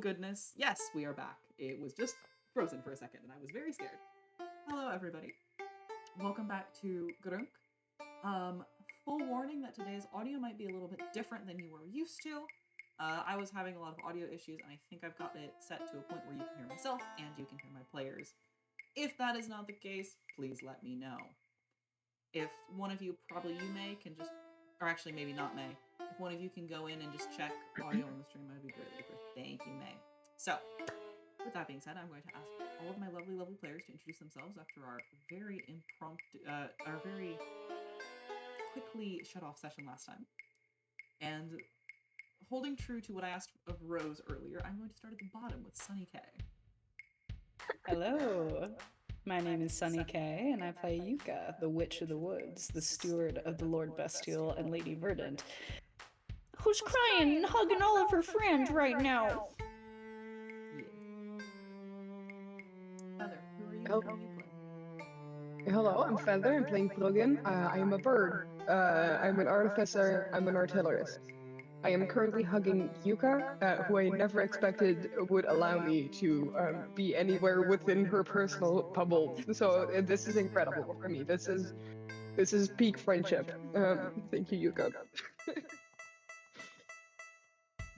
goodness. Yes, we are back. It was just frozen for a second and I was very scared. Hello, everybody. Welcome back to Grunk. Full warning that today's audio might be a little bit different than you were used to. I was having a lot of audio issues and I think I've got it set to a point where you can hear myself and you can hear my players. If that is not the case, please let me know. If one of you, probably you, May, can just, or actually maybe not May, if one of you can go in and just check audio on the stream, I would be greatly appreciated. Thank you, May. So, with that being said, I'm going to ask all of my lovely, lovely players to introduce themselves after our very very quickly shut off session last time. And holding true to what I asked of Rose earlier, I'm going to start at the bottom with Sunny K. Hello, my name is Sunny K, and I play Yuka, the Witch of the Woods, the steward of the Lord Bestial and Lady Verdant, who's crying and hugging all of her friends right now. Yeah. Heather, who are you? Oh. Who are you playing? Hello, I'm Feather. I'm playing Throgyn. I am a bird. I'm an artificer. I'm an artillerist. I am currently hugging Yuka, who I never expected would allow me to be anywhere within her personal bubble. So this is incredible for me. This is peak friendship. Thank you, Yuka.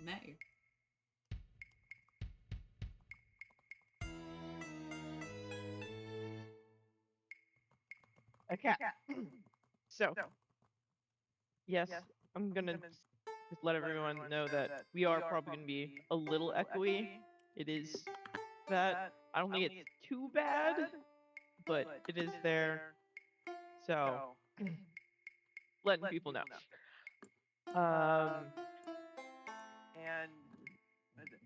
May. A cat. So, yes, I'm gonna just let everyone know that we are probably gonna be a little echoey. It is that. I don't think it's too bad, but it is there. So, letting people know. And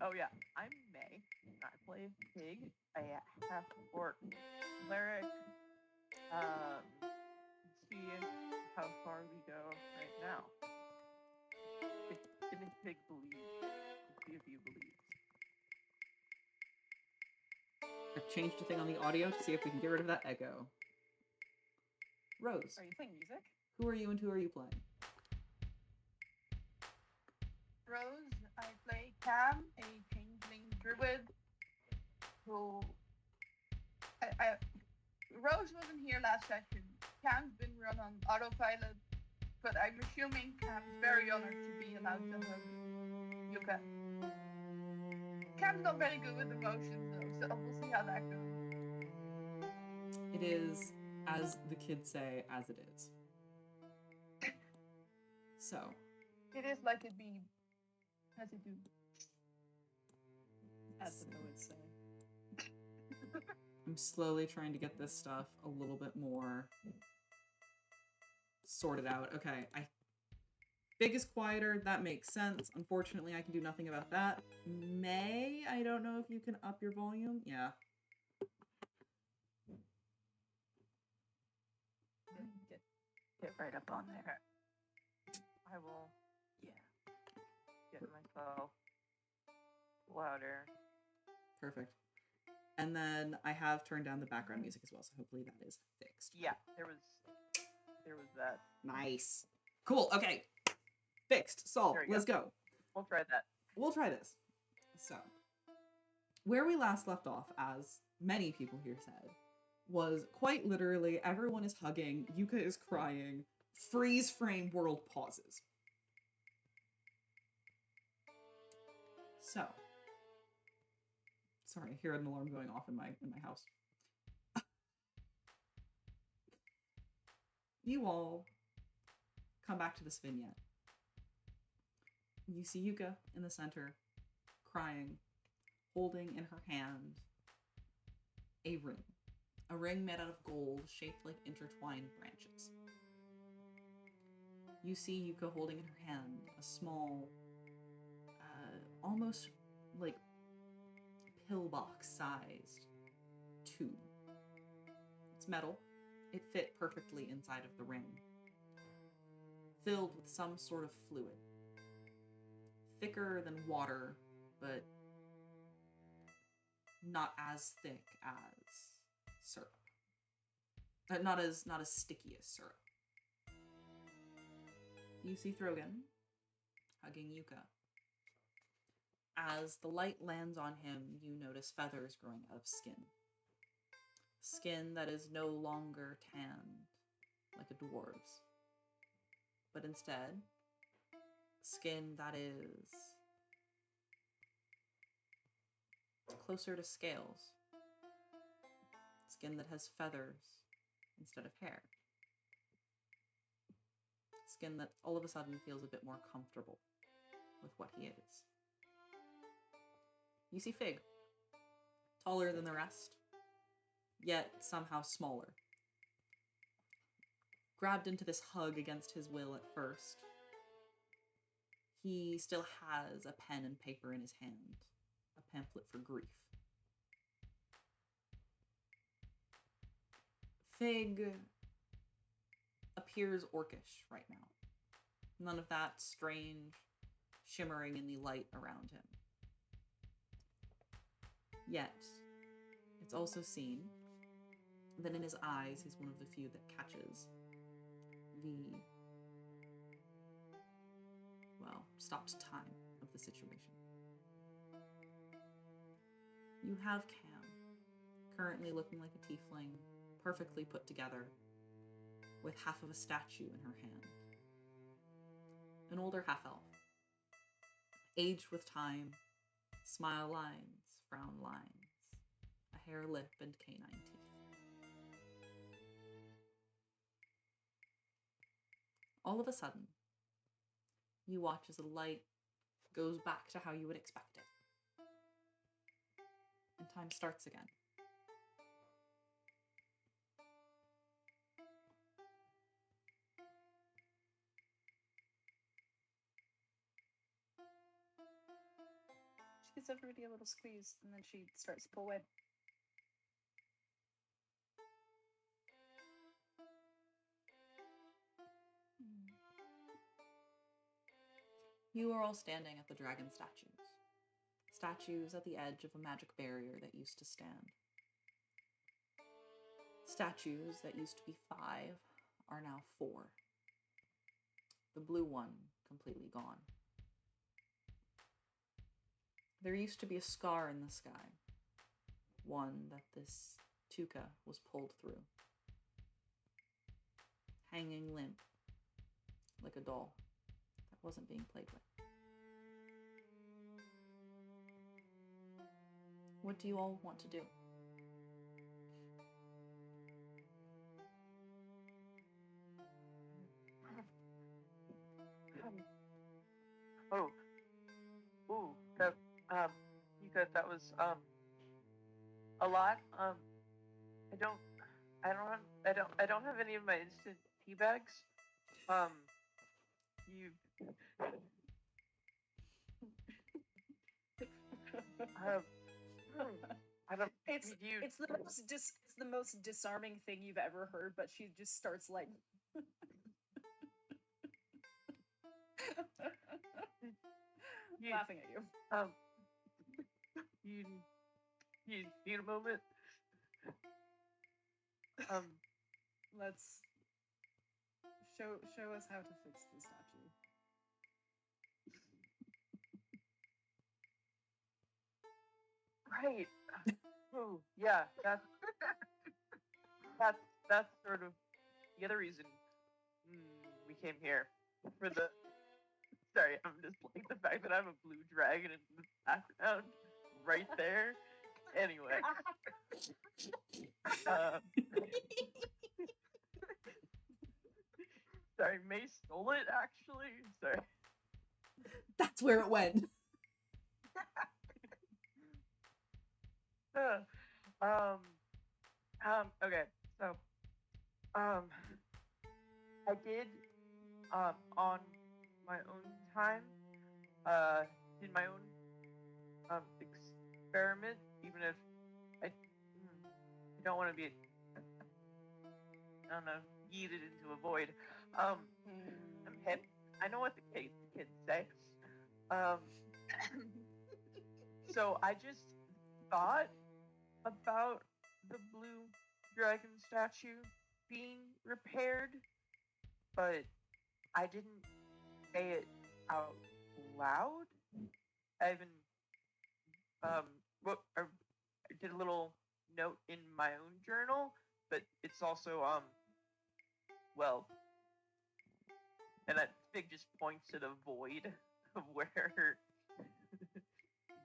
oh yeah, I'm May. I play Pig, a half orc cleric. See how far we go right now. Didn't Pig believe? Let's see if you believe. I've changed a thing on the audio to see if we can get rid of that echo. Rose. Are you playing music? Who are you and who are you playing? Rose, I play Cam, a changeling druid who Rose wasn't here last session. Cam's been run on autopilot, but I'm assuming Cam's very honored to be allowed to hug Yuka. Cam's not very good with emotions though, so we'll see how that goes. It is, as the kids say, as it is. So. It is like it be, as it do. As the poets say. I'm slowly trying to get this stuff a little bit more sorted out. Okay, Big is quieter, that makes sense. Unfortunately, I can do nothing about that. May, I don't know if you can up your volume. Yeah. Get right up on there. I will. Yeah. Get myself louder. Perfect. And then I have turned down the background music as well, so hopefully that is fixed. Yeah, there was that. Nice. Cool. Okay. Fixed. Solved. Let's go. We'll try that. We'll try this. So, where we last left off, as many people here said, was quite literally everyone is hugging, Yuka is crying, freeze frame world pauses. So, sorry, I hear an alarm going off in my house. You all come back to this vignette. You see Yuka in the center, crying, holding in her hand a ring made out of gold, shaped like intertwined branches. You see Yuka holding in her hand a small, almost like pillbox-sized tube. It's metal. It fit perfectly inside of the ring, filled with some sort of fluid. Thicker than water, but not as thick as syrup. Not as sticky as syrup. You see Throgyn hugging Yuka. As the light lands on him, you notice feathers growing out of skin. Skin that is no longer tanned like a dwarf's, but instead, skin that is closer to scales. Skin that has feathers instead of hair. Skin that all of a sudden feels a bit more comfortable with what he is. You see Fig, taller than the rest, yet somehow smaller. Grabbed into this hug against his will at first, he still has a pen and paper in his hand, a pamphlet for grief. Fig appears orcish right now. None of that strange shimmering in the light around him. Yet, it's also seen that in his eyes, he's one of the few that catches the, well, stopped time of the situation. You have Cam, currently looking like a tiefling, perfectly put together, with half of a statue in her hand. An older half-elf, aged with time, smile lines, frown lines, a hair lip and canine teeth. All of a sudden, you watch as the light goes back to how you would expect it. And time starts again. She gives everybody a little squeeze, and then she starts to pull away. You are all standing at the dragon statues. Statues at the edge of a magic barrier that used to stand. Statues that used to be 5 are now 4. The blue one completely gone. There used to be a scar in the sky, one that this Tuka was pulled through, hanging limp like a doll that wasn't being played with. What do you all want to do? Oh. Ooh, that Yuka, that was a lot. I don't have any of my instant tea bags. You I don't It's you it's the most disarming thing you've ever heard, but she just starts like you laughing at you. you need a moment. Let's show us how to fix the statue. Right. Oh, yeah, that's sort of the other reason we came here for the. Sorry, I'm just like the fact that I have a blue dragon in the background right there. Anyway, sorry, May stole it actually. Sorry. That's where it went. Okay, so, I did, on my own time, did my own, experiment, even if I don't want to be, I don't know, yeeted into a void. I'm hip. I know what the kids say. So I just thought about the blue dragon statue being repaired, but I didn't say it out loud. I even what I did a little note in my own journal, but it's also well, and that Fig just points at a void of where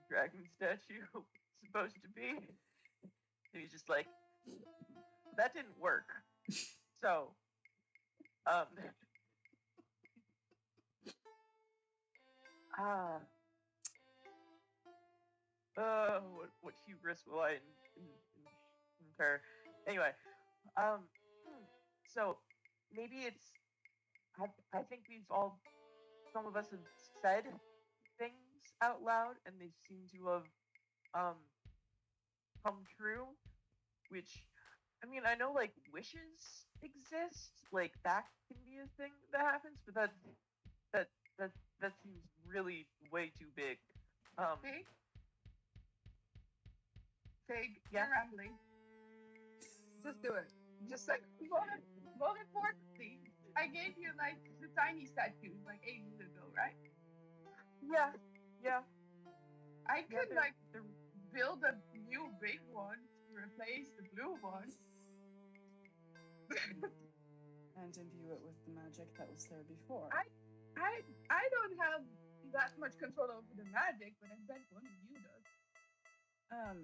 dragon statue was supposed to be. And he's just like, that didn't work. So, what hubris will I incur? Anyway, so maybe it's, I think some of us have said things out loud, and they seem to have, come true, which, I mean, I know, like, wishes exist, like, that can be a thing that happens, but that seems really way too big. Fig? Fig, Yeah? you're rambling. Just do it. Just like, more importantly, I gave you, like, the tiny statues, like, ages ago, right? Yeah. I could, they're- like, they're- build a new big one to replace the blue one. And imbue it with the magic that was there before. I don't have that much control over the magic, but I bet one of you does.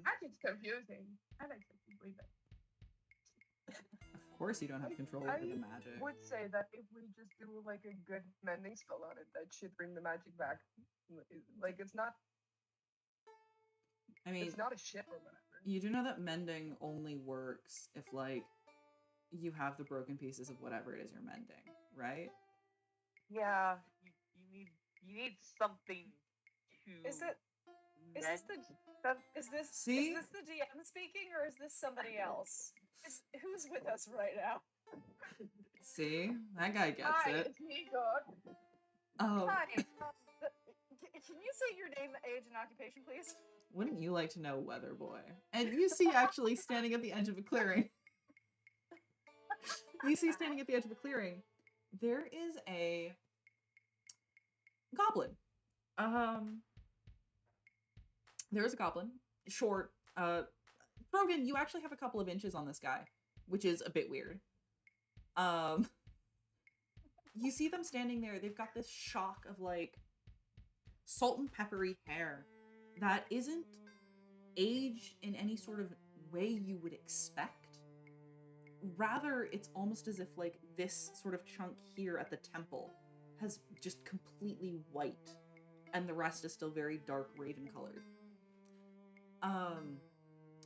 Magic's confusing. I like something way better. Of course you don't have control over the magic. Would say that if we just do like a good mending spell on it, that should bring the magic back. Like it's not I mean, a ship or whatever. you do know that mending only works if, like, you have the broken pieces of whatever it is you're mending, right? Yeah, you need something to Is this See? the DM speaking, or is this somebody else? Who's with us right now? See? That guy gets Hi, it. it's me, God. Oh, Hi. Can you say your name, age, and occupation, please? wouldn't you like to know, Weather Boy? And you see actually standing at the edge of a clearing. There is a goblin. There is a goblin. Short. Throgyn, you actually have a couple of inches on this guy, which is a bit weird. You see them standing there. They've got this shock of, like, salt and peppery hair that isn't aged in any sort of way you would expect. Rather, it's almost as if, like, this sort of chunk here at the temple has just completely white, and the rest is still very dark raven colored.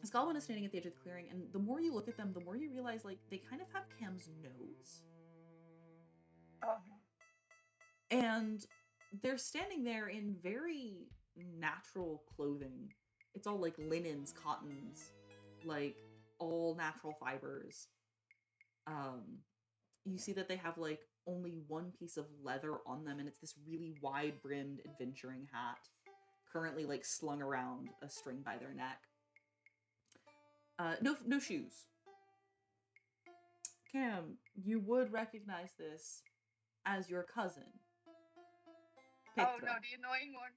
This goblin is standing at the edge of the clearing, and the more you look at them, the more you realize, like, they kind of have Cam's nose. Oh, And they're standing there in very natural clothing. It's all, like, linens, cottons, like, all natural fibers. You see that they have, like, only one piece of leather on them, and it's this really wide-brimmed adventuring hat, currently, like, slung around a string by their neck. No shoes. Cam, you would recognize this as your cousin. oh Petra. no, the annoying one.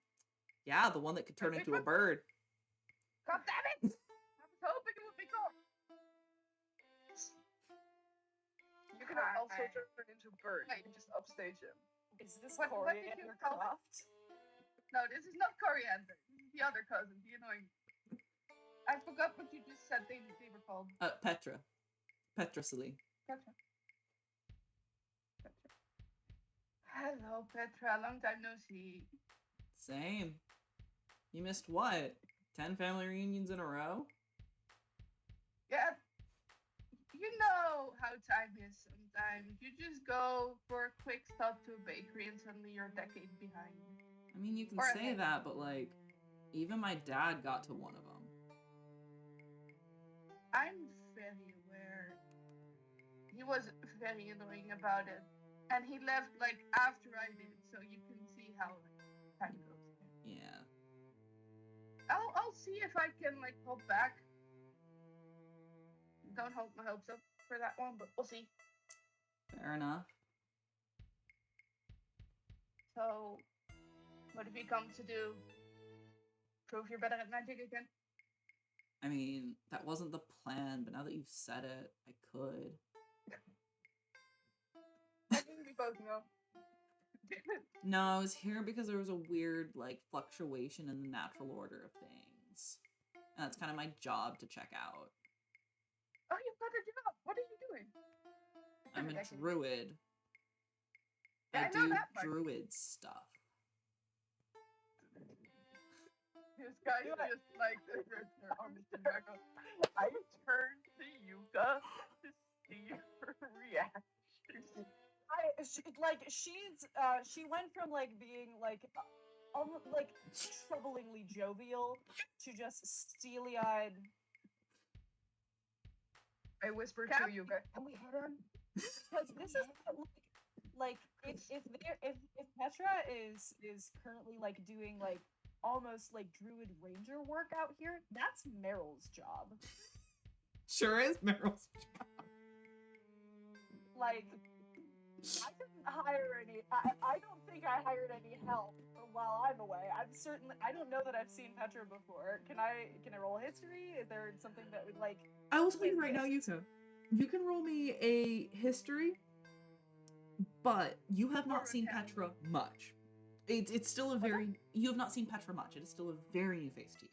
Yeah, the one that could turn into a bird. God damn it! I was hoping it would be gone. You can also turn into a bird. You can just upstage him. Is this What did you coriander call it? croft? No, this is not coriander. This is the other cousin, the annoying. I forgot what you just said they were called. Petra. Petra Silly. Petra. Hello, Petra. Long time no see. Same. You missed what? 10 family reunions in a row? Yeah. You know how time is sometimes. You just go for a quick stop to a bakery and suddenly you're a decade behind. I mean, you can Or say ahead. that, but, like, even my dad got to one of them. I'm very aware. He was very annoying about it. And he left like after I did, so you can see how time goes. Yeah. I'll see if I can like hop back. Don't hold my hopes up for that one, but we'll see. Fair enough. So what have you come to do? prove you're better at magic again? I mean, that wasn't the plan, but now that you've said it, I could. I think we both know. No, I was here because there was a weird, like, fluctuation in the natural order of things. And that's kind of my job to check out. Oh, you've got a job. What are you doing? I'm a Actually, druid. Yeah, I I know do that much. druid stuff. This guy just like their arms in back up. I turned to Yuka to see her reaction. She went from like being like almost like troublingly jovial to just steely-eyed. I whispered Cap- to Yuka, "Can we hit him?" Because this is like if Petra is currently like doing like almost like druid ranger work out here, that's Meryl's job. Sure is Meryl's. Like, I didn't hire any. I don't think I hired any help while I'm away. I don't know that I've seen Petra before. Can I roll history? Is there something that would like? I will tell you right now, Yuka. You can roll me a history, but you have not seen Petra much. It's still a very you have not seen Petra much. It is still a very new face to you.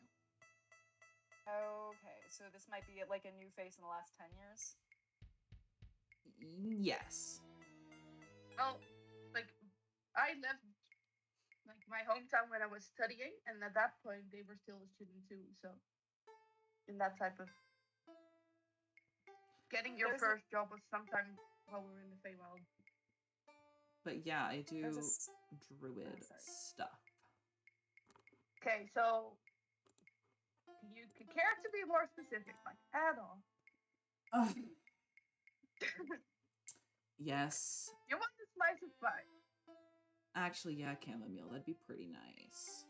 Okay, so this might be like a new face in the last 10 years. Yes. Well, like, I left like my hometown when I was studying, and at that point they were still a student too. So, in that type of getting your first job was sometime while we were in the Feywild. But yeah, I do There's druid stuff. Okay, so you could care to be more specific, like at all. Yes. You want a slice of pie? Actually, yeah, chamomile. That'd be pretty nice.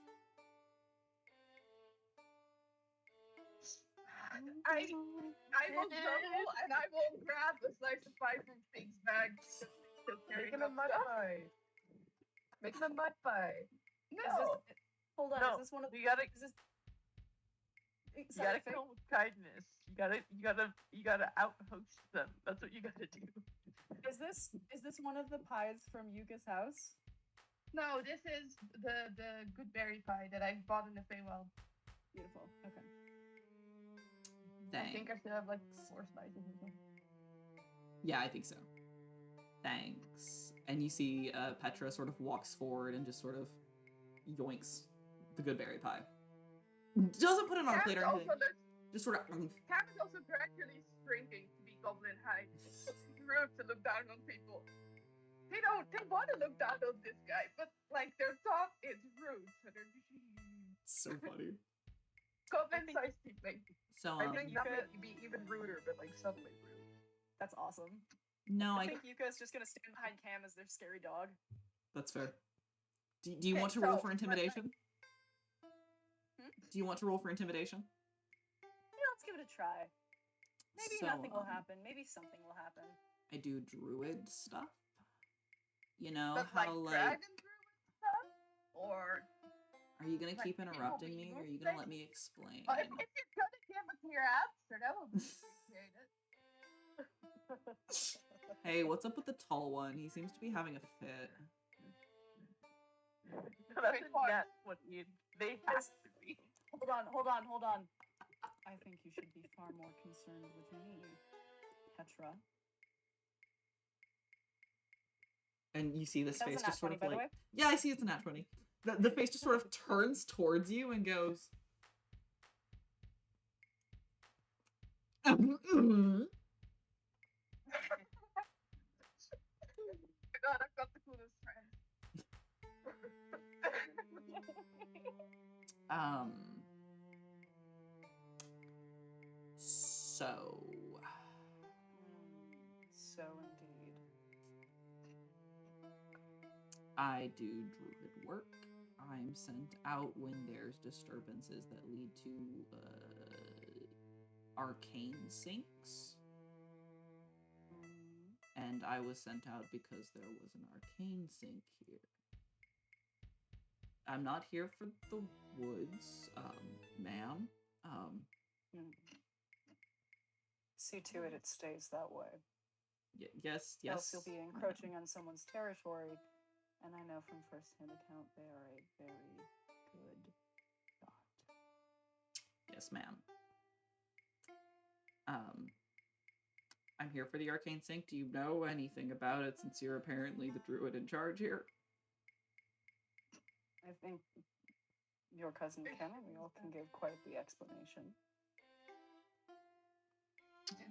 I will grumble and I will grab a slice of pie from Pig's bag. Make him a mud pie. Make him a mud pie. No. Hold on, No, is this one of you gotta is this you sorry, gotta come with kindness. You gotta outhost them. That's what you gotta do. Is this one of the pies from Yuka's house? No, this is the good berry pie that I bought in the Feywild. Beautiful. Okay. Thanks. I think I still have like 4 slices or something. Yeah, I think so. Thanks. And you see Petra sort of walks forward and just sort of yoinks the good berry pie. Doesn't put it on a plate or anything. Just sort of. Cam is also gradually shrinking to be goblin height. It's rude to look down on people. They want to look down on this guy, but like their talk is rude, so they're So funny. goblin sized people. So I think that might be even ruder, but like subtly rude. That's awesome. no, I think Yuka's just gonna stand behind Cam as their scary dog. That's fair. Do you Okay, want to roll so- for intimidation? Do you want to roll for intimidation? Yeah, let's give it a try. Maybe So, nothing will happen. Maybe something will happen. I do druid stuff. You know But how like like dragon druid stuff, or are you gonna like, keep people interrupting be me or are moved you gonna things? let me explain? if you're gonna give a clear answer, that would be appreciated. Hey, what's up with the tall one? He seems to be having a fit. That's what they have to be. Hold on. I think you should be far more concerned with me, Petra. And you see this That was face a nat just sort 20, of by the like, way. yeah, I see it's a nat 20. The face just sort of turns towards you and goes, Oh my god, I've got the coolest friend. So So indeed. I do druid work. I'm sent out when there's disturbances that lead to arcane sinks. And I was sent out because there was an arcane sink here. I'm not here for the woods, ma'am. See to it stays that way. Yes. Else you'll be encroaching on someone's territory, and I know from first-hand account they are a very good god. Yes, ma'am. I'm here for the arcane sink. Do you know anything about it, since you're apparently the druid in charge here? I think your cousin Kenriel can give quite the explanation.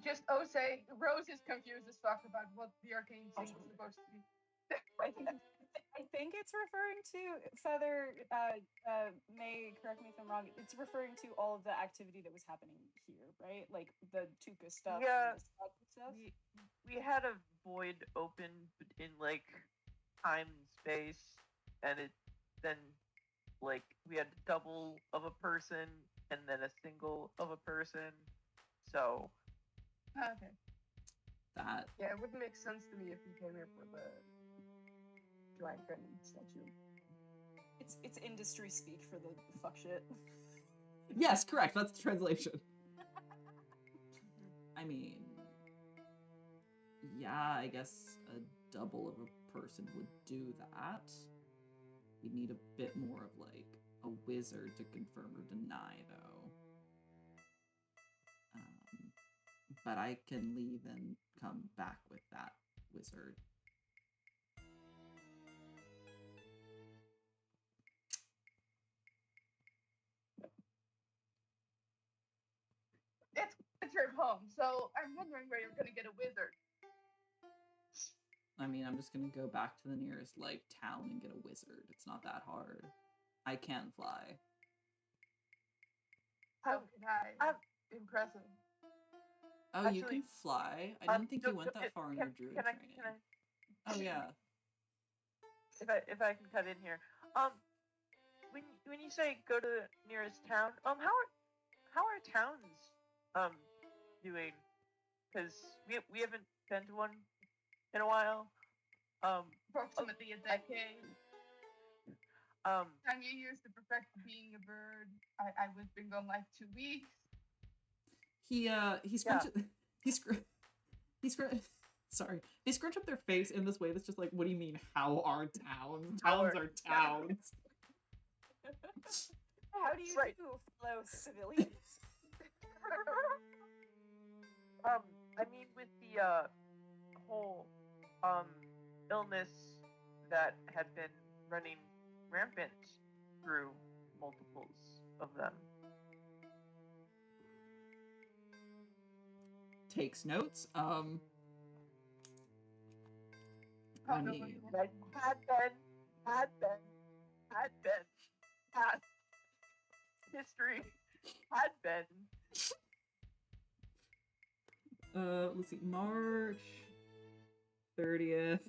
Just say Rose is confused as fuck about what the arcane thing is supposed to be. I think it's referring to Feather. May correct me if I'm wrong. It's referring to all of the activity that was happening here, right? Like the Tuka stuff. Yeah. And the stuff. We had a void open in like time and space, and then like we had double of a person and then a single of a person. So Okay. That. Yeah, it wouldn't make sense to me if you came here for the dragon statue. It's industry speak for the fuck shit. Yes, correct. That's the translation. I mean, yeah, I guess a double of a person would do that. We'd need a bit more of like a wizard to confirm or deny, though. But I can leave and come back with that wizard. It's a trip home, so I'm wondering where you're gonna get a wizard. I mean, I'm just gonna go back to the nearest, like, town and get a wizard. It's not that hard. I can fly. So can I. Impressive. Oh, you Actually, can fly? I didn't think you went that far in your druid can training. Oh, yeah. If I can cut in here, when you say go to the nearest town, how are towns doing? Because we haven't been to one in a while. Approximately a decade. Time you used to perfect being a bird. I've been gone like 2 weeks. He sorry. They scrunch up their face in this way that's just like, what do you mean, how are towns? Towns are towns. How do you do, fellow civilians? I mean, with the whole illness that had been running rampant through multiples of them. Takes notes. I mean, had been, past history, had been. Let's see, March 30th.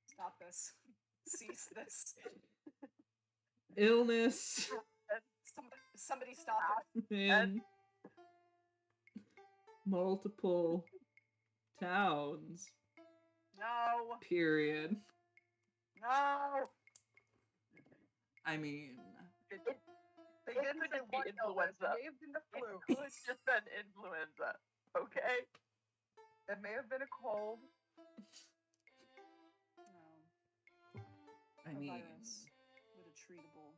Stop this. Cease this. Illness. Somebody stop it. In multiple towns. No. Period. No. I mean, They didn't say couldn't be what illness. It influenza. may have been the flu. It could have just been influenza. Okay. It may have been a cold. No. I A mean, virus with a treatable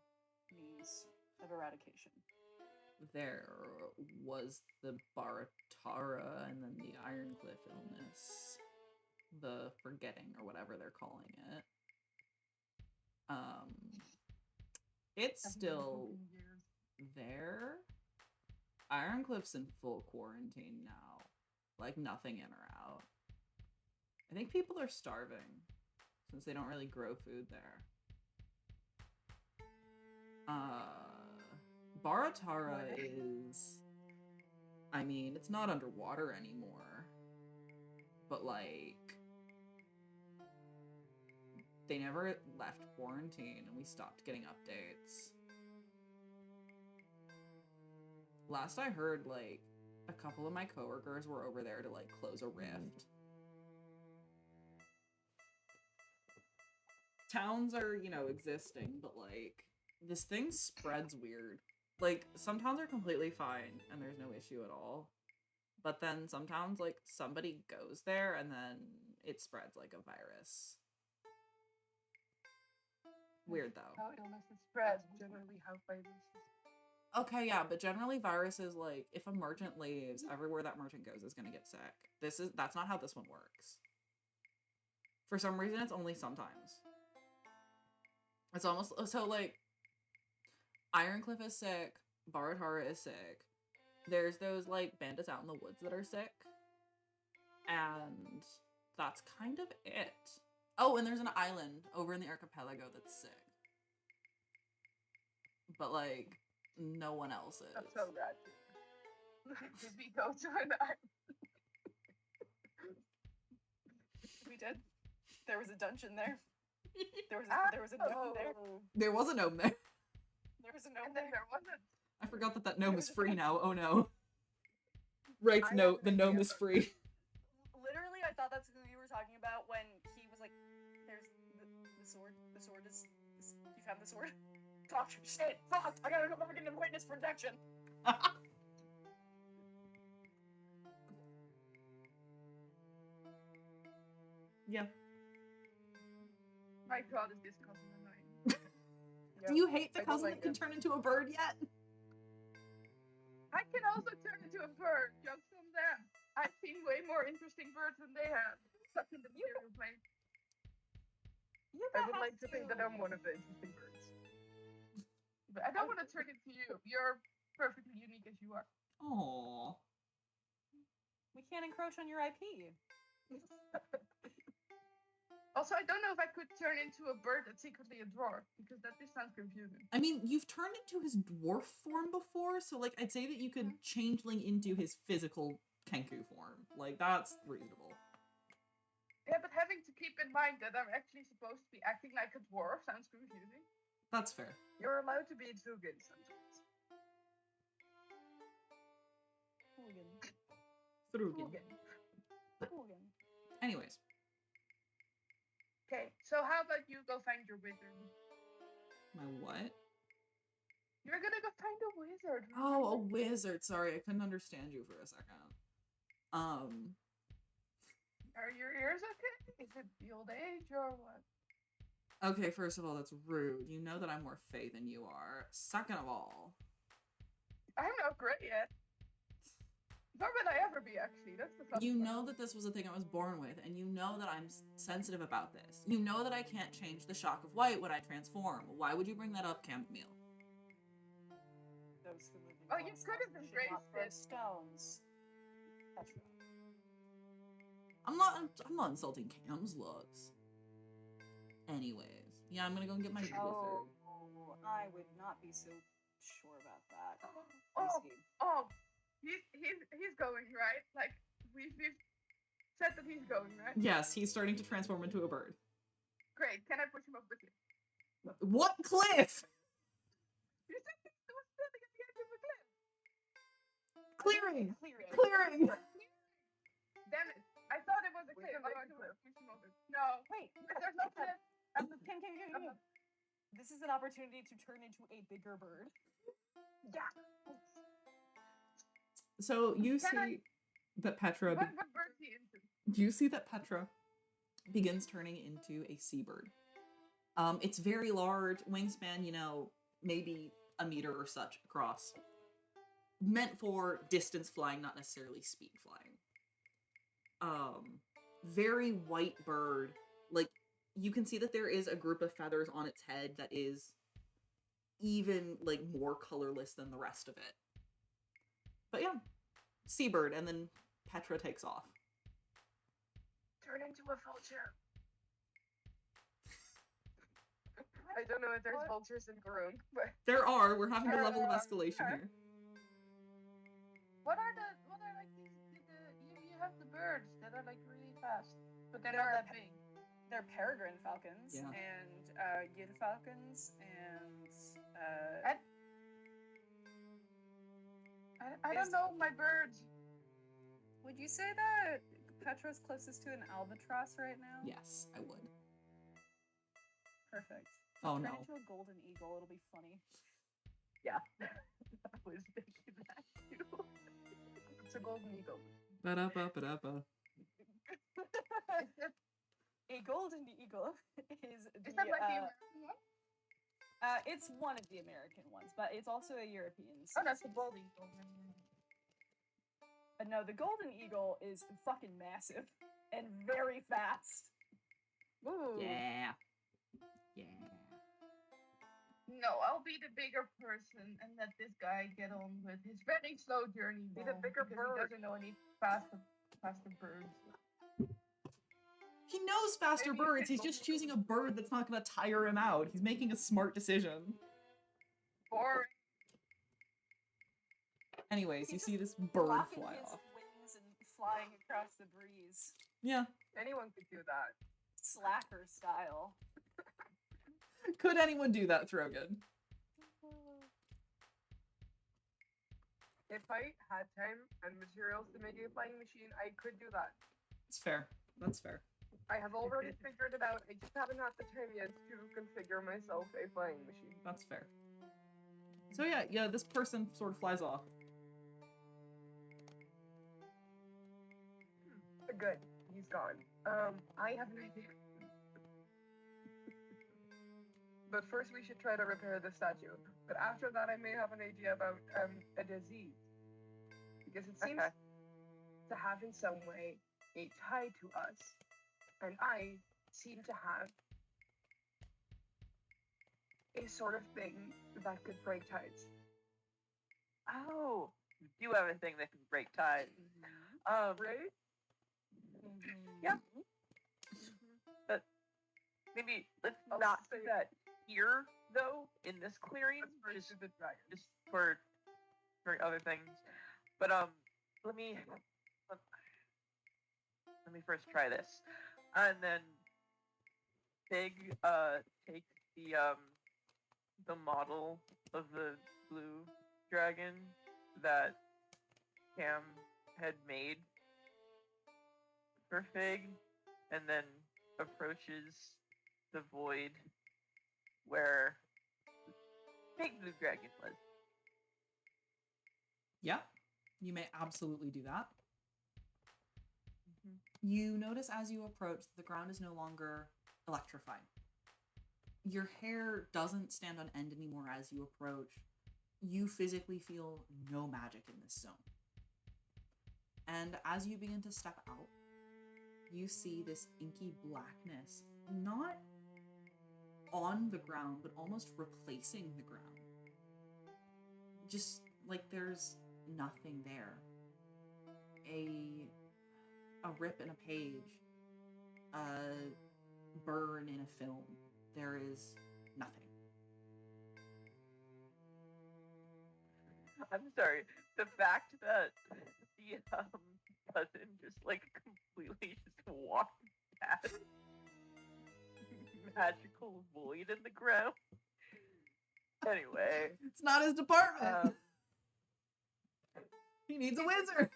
means of eradication. there was the Baratara and then the Ironcliff illness. The forgetting or whatever they're calling it. It's still there. Ironcliff's in full quarantine now. Like, nothing in or out. I think people are starving since they don't really grow food there. Baratara is... I mean, it's not underwater anymore. But, like... They never left quarantine, and we stopped getting updates. Last I heard, like, a couple of my coworkers were over there to, like, close a rift. towns are, you know, existing, but like this thing spreads weird. Like some towns are completely fine and there's no issue at all. But then some towns, like somebody goes there and then it spreads like a virus. Weird though. How illnesses spread, generally how viruses. Okay, yeah, but generally viruses, like if a merchant leaves, everywhere that merchant goes is gonna get sick. That's not how this one works. For some reason, it's only sometimes. It's almost so like Ironcliff is sick, Baratara is sick. There's those like bandits out in the woods that are sick, and that's kind of it. Oh, and there's an island over in the archipelago that's sick, but like no one else is. That's so ratchet. Did we go to an island? We did. There was a dungeon there. There was a gnome there. There was a gnome there. There was a gnome And then there. there wasn't. I forgot that gnome is free now. Oh no. Right, no, the gnome is free. Literally, I thought that's who you were talking about when he was like, "There's the sword. The sword is. You found the sword." Fuck! Shit! Fuck! I gotta go back into witness protection. Yeah. My god, is this cousin annoying? Do you hate the I don't cousin like that can him. turn into a bird yet? I can also turn into a bird. Jokes on them. I've seen way more interesting birds than they have. Stuck in the material plane. I would like to think that I'm one of the interesting birds. But I don't want to turn into you. You're perfectly unique as you are. Aww. We can't encroach on your IP. Also, I don't know if I could turn into a bird that's secretly a dwarf, because that just sounds confusing. I mean, you've turned into his dwarf form before, so like I'd say that you could changeling into his physical Kenku form. Like that's reasonable. Yeah, but having to keep in mind that I'm actually supposed to be acting like a dwarf sounds confusing. That's fair. You're allowed to be Throgyn sometimes. Throgyn. Anyways, Okay, so how about you go find your wizard? my what? You're gonna go find a wizard. Oh, a remember? wizard. Sorry, I couldn't understand you for a second. Are your ears okay? Is it the old age or what? Okay, first of all, that's rude. You know that I'm more Fae than you are. Second of all, I'm not great yet. Nor will I ever be, actually. That's the fun you part. know that this was a thing I was born with, and you know that I'm sensitive about this. You know that I can't change the shock of white when I transform. Why would you bring that up, Camille? Those who live in Oh, you God's could have house should embraced not throw this. stones. That's right. I'm not insulting Cam's looks. Anyways, yeah, I'm gonna go and get my wizard. Oh, I would not be so sure about that. Oh, Easy. oh, he's going, right? Like, we've said that he's going, right? Yes, he's starting to transform into a bird. Great, can I push him off the cliff? What cliff? You said he was standing at the edge of the cliff! Clearing! Clearing. Clearing! Damn it, I thought it was a cliff. I want to push him over. No, Wait, there's no cliff. Kim. This is an opportunity to turn into a bigger bird. Yeah. So you Can I- see that Petra What bird is he into? you see that Petra begins turning into a seabird. It's very large, wingspan, you know, maybe a meter or such across. Meant for distance flying, not necessarily speed flying. Very white bird. Like, you can see that there is a group of feathers on its head that is even, like, more colorless than the rest of it. But yeah, seabird, and then Petra takes off. Turn into a vulture. I don't know if there's vultures in Garung, but There are, we're having a level of escalation here. what are like these? You have the birds that are like really fast, but they're They're not that big. They're peregrine falcons Yeah. and Yid falcons and I don't know my birds. would you say that Petra's closest to an albatross right now? Yes, I would. Perfect. Oh, Turn no. into a golden eagle. It'll be funny. Yeah. I was thinking that too. It's a golden eagle. Ba-da-ba-ba-da-ba. A golden eagle is the. Is that like the American one? It's one of the American ones, but it's also a European. Oh, that's the species. bald eagle. No, the golden eagle is fucking massive and very fast. Ooh. Yeah. Yeah. No, I'll be the bigger person and let this guy get on with his very slow journey. Be the home, bigger because bird. He doesn't know any faster birds. He knows faster Maybe you birds. could He's go just for choosing a bird that's not going to tire him out. He's making a smart decision. Or Anyways, you He's see just this bird flapping fly his off. wings and flying across the breeze, Yeah. Anyone could do that. slacker style. Could anyone do that, Throgyn? If I had time and materials to make a flying machine, I could do that. It's fair. That's fair. I have already figured it out. I just haven't had the time yet to configure myself a flying machine. That's fair. So yeah, this person sort of flies off. Good. He's gone. I have an idea. But first we should try to repair the statue. But after that I may have an idea about a disease. Because it seems Okay. to have in some way a tie to us. And I seem to have a sort of thing that could break ties. Oh, you do have a thing that can break ties. Right? Yeah. But maybe let's I'll not do say- that here, though, in this clearing, Let's first do the dragon. just for other things. But let me first try this, and then Big take the model of the blue dragon that Cam had made for Fig, and then approaches the void where Big Blue Dragon was. Yeah, you may absolutely do that. You notice as you approach, the ground is no longer electrified. Your hair doesn't stand on end anymore as you approach. You physically feel no magic in this zone. And as you begin to step out, you see this inky blackness, not on the ground, but almost replacing the ground. Just like there's nothing there. A rip in a page, a burn in a film. There is nothing. I'm sorry. The fact that the cousin just like completely just walked past magical void in the ground. Anyway, It's not his department. He needs a wizard.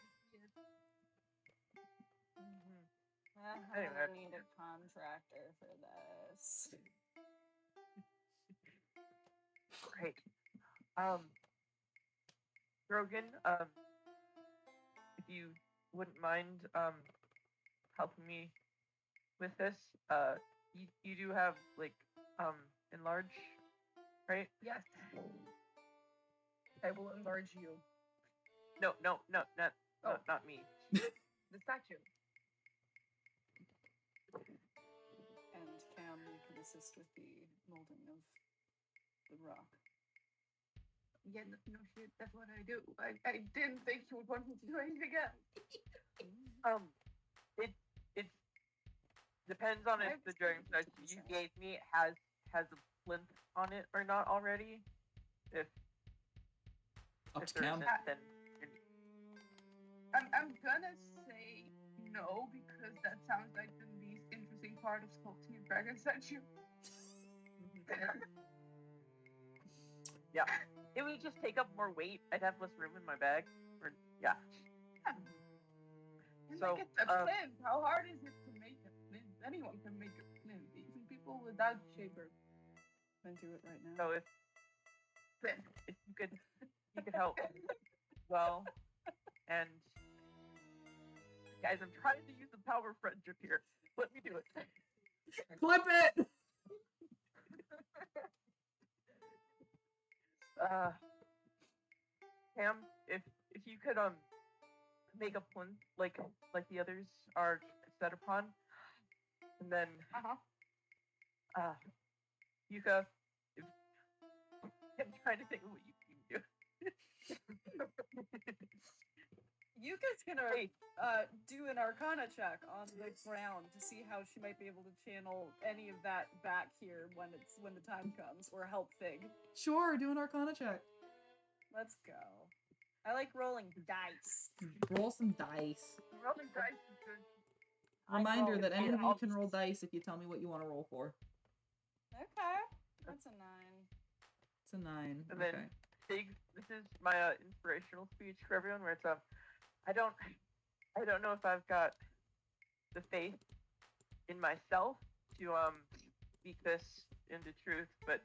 Anyway. I need a contractor for this. great. Throgyn, if you wouldn't mind helping me with this, you do have like enlarge, right? Yes. I will enlarge you. No, not me. The statue. And Cam, you can assist with the molding of the rock. yeah, no shit, that's what I do. I didn't think you would want me to do anything else. It depends on if the dragon statue you gave me has a plinth on it or not already. If Up if to there Cam. isn't, then I'm gonna say no because that sounds like the least interesting part of sculpting a dragon statue. yeah, it would just take up more weight. I'd have less room in my bag. Or yeah. And So, like it's a plinth. How hard is it to make a plinth? Anyone can make a plinth, even people without shaper. into it right now. So if you could help, well, and guys, I'm trying to use the power of friendship here. Let me do it. Clip it! Cam, if you could make a plinth like the others are set upon, and then Yuka, I'm trying to think of what you can do. Yuka's gonna Wait. do an Arcana check on the ground to see how she might be able to channel any of that back here when the time comes, or help Fig. Sure, do an Arcana check. Let's go. I like rolling dice. Roll some dice. Rolling dice is good. Reminder that any of you I'll- can roll dice if you tell me what you want to roll for. Okay, that's a 9. It's a 9. And then, Okay. Big, this is my inspirational speech for everyone, where it's I don't know if I've got the faith in myself to speak this into truth, but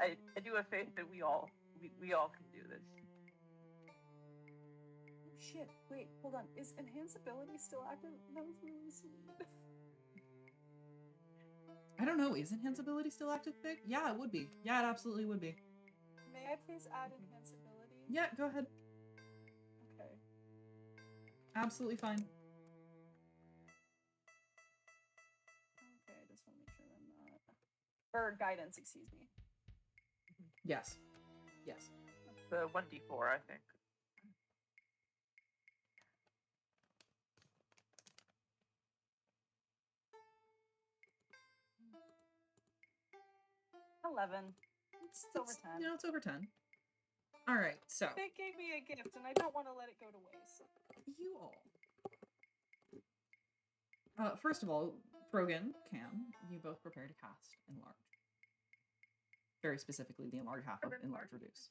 I do have faith that we all can do this. Oh, shit, wait, hold on. Is enhanceability still active? That was really sweet. I don't know. Is enhanceability still active, Fig? Yeah, it would be. Yeah, it absolutely would be. May I please add enhanceability? Yeah, go ahead. Okay. Absolutely fine. Okay, I just want to make sure I'm not... Or guidance, excuse me. Yes. Yes. The 1d4, I think. It's over 10. You know, it's over 10. All right, so They gave me a gift, and I don't want to let it go to waste. you all. First of all, Throgyn, Cam, you both prepare to cast Enlarge. Very specifically, the enlarge half of Enlarge Reduce.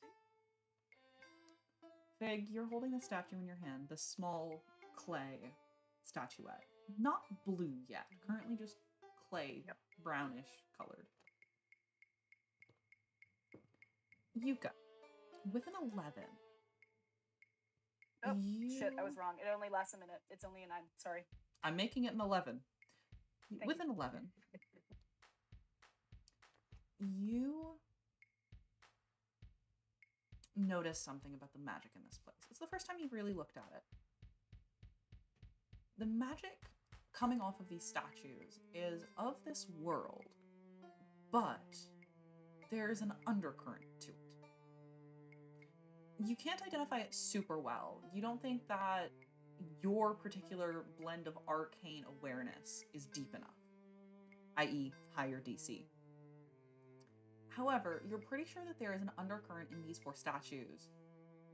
Fig, you're holding the statue in your hand, the small clay statuette. Not blue yet, currently just clay, brownish colored. Yuka, with an 11. Oh, shit, I was wrong. It only lasts a minute. It's only a 9. Sorry. I'm making it an 11. Thank With you. an 11, you notice something about the magic in this place. It's the first time you've really looked at it. The magic coming off of these statues is of this world, but there's an undercurrent to it. You can't identify it super well. You don't think that your particular blend of arcane awareness is deep enough, i.e. higher DC. However, you're pretty sure that there is an undercurrent in these 4 statues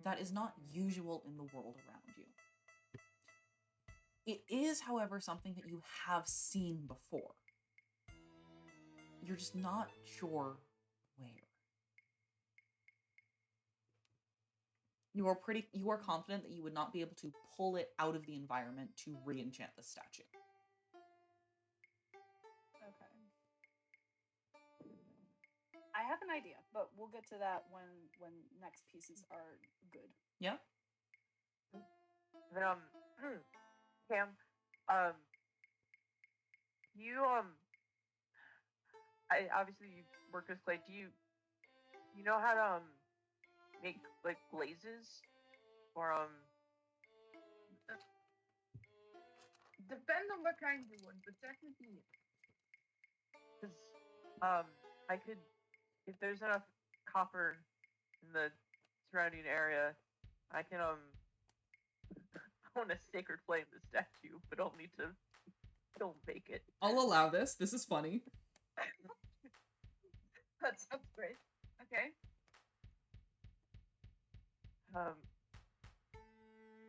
that is not usual in the world around you. It is, however, something that you have seen before. You're just not sure where. You are confident that you would not be able to pull it out of the environment to re-enchant the statue. Okay. I have an idea, but we'll get to that when next pieces are good. Yeah? Then, Cam, you, obviously you work with clay. Do you know how to, make, like, glazes? Or, Depends on what kind you want, but technically, because, I could, if there's enough copper in the surrounding area, I can, I want to sacred flame the statue, but I'll need to don't make it. I'll allow this. This is funny. that sounds great. Okay.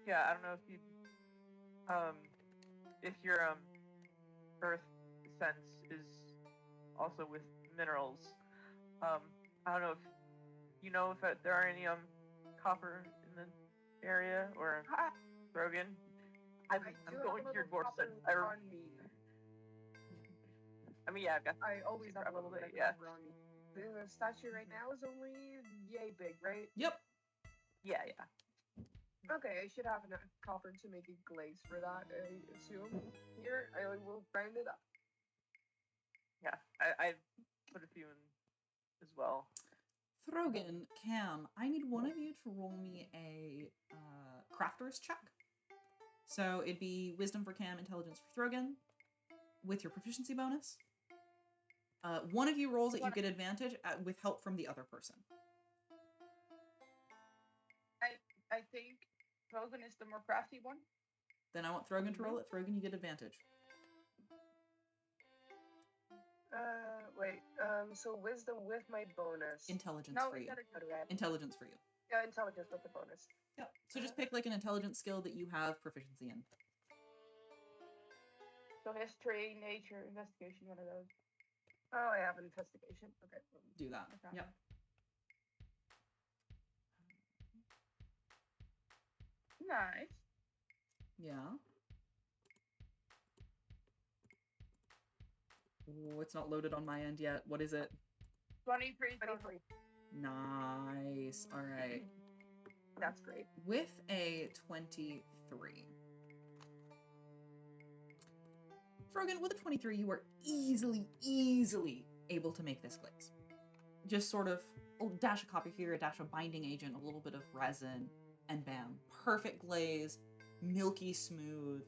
Yeah, I don't know if you, if your, earth sense is also with minerals. I don't know if you know if there are any, copper in the area, or Throgyn. I'm do going have to your a dwarf copper sense. on me. I mean, yeah, I've got. I always have a little bit of yeah. copper on me. The statue right now is only yay big, right? Yep. Yeah. Okay, I should have enough copper to make a glaze for that, I assume. Here, I will grind it up. Yeah. I put a few in as well. Throgyn, Cam, I need one of you to roll me a crafter's check. So it'd be wisdom for Cam, intelligence for Throgyn, with your proficiency bonus. One of you rolls it, you get advantage with help from the other person. I think Throgyn is the more crafty one. Then I want Throgyn to roll it. Throgyn, you get advantage. Wait, so wisdom with my bonus. Intelligence No, for you. Intelligence for you. Yeah, intelligence with the bonus. Yep. So just pick like an intelligence skill that you have proficiency in. So history, nature, investigation, one of those. Oh, I have an investigation. Okay. Do that. Okay. Yep. Nice. Yeah. Oh, it's not loaded on my end yet. What is it? 23. 23. Nice. All right. That's great. With a 23. Throgyn, with a 23, you are easily able to make this glaze. Just sort of a dash of copper here, a dash of binding agent, a little bit of resin, and bam. Perfect glaze, milky smooth,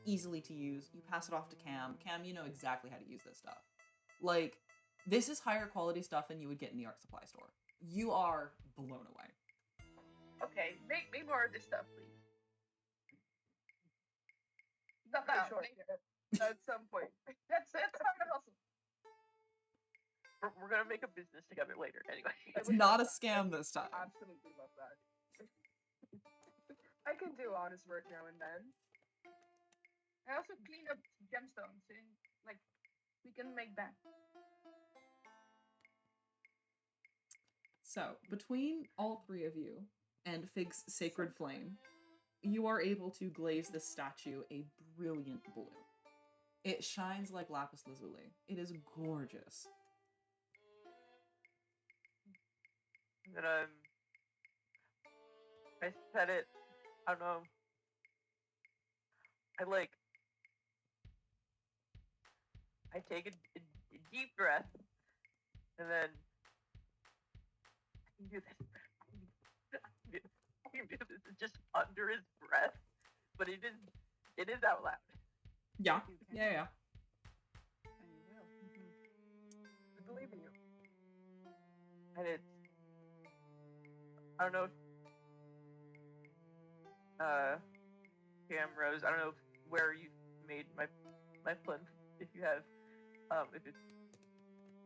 easily to use. You pass it off to Cam. Cam, you know exactly how to use this stuff. Like, this is higher quality stuff than you would get in the art supply store. You are blown away. Okay, make me more of this stuff, please. Not now. Sure. At some point. That's part of the hustle. We're gonna make a business together later, anyway. It's not a scam this time. Absolutely love that. I can do honest work now and then. I also clean up gemstones and like we can make that. So, between all three of you and Fig's Sacred Flame, you are able to glaze this statue a brilliant blue. It shines like lapis lazuli. It is gorgeous. And then I set it, I don't know, I take a deep breath, and then I can do this. I can do this just under his breath, but it is out loud. Yeah. Yeah. And you will. I believe in you. And it's, I don't know if, Cam Rose, I don't know where you made my plinth, if you have, if it's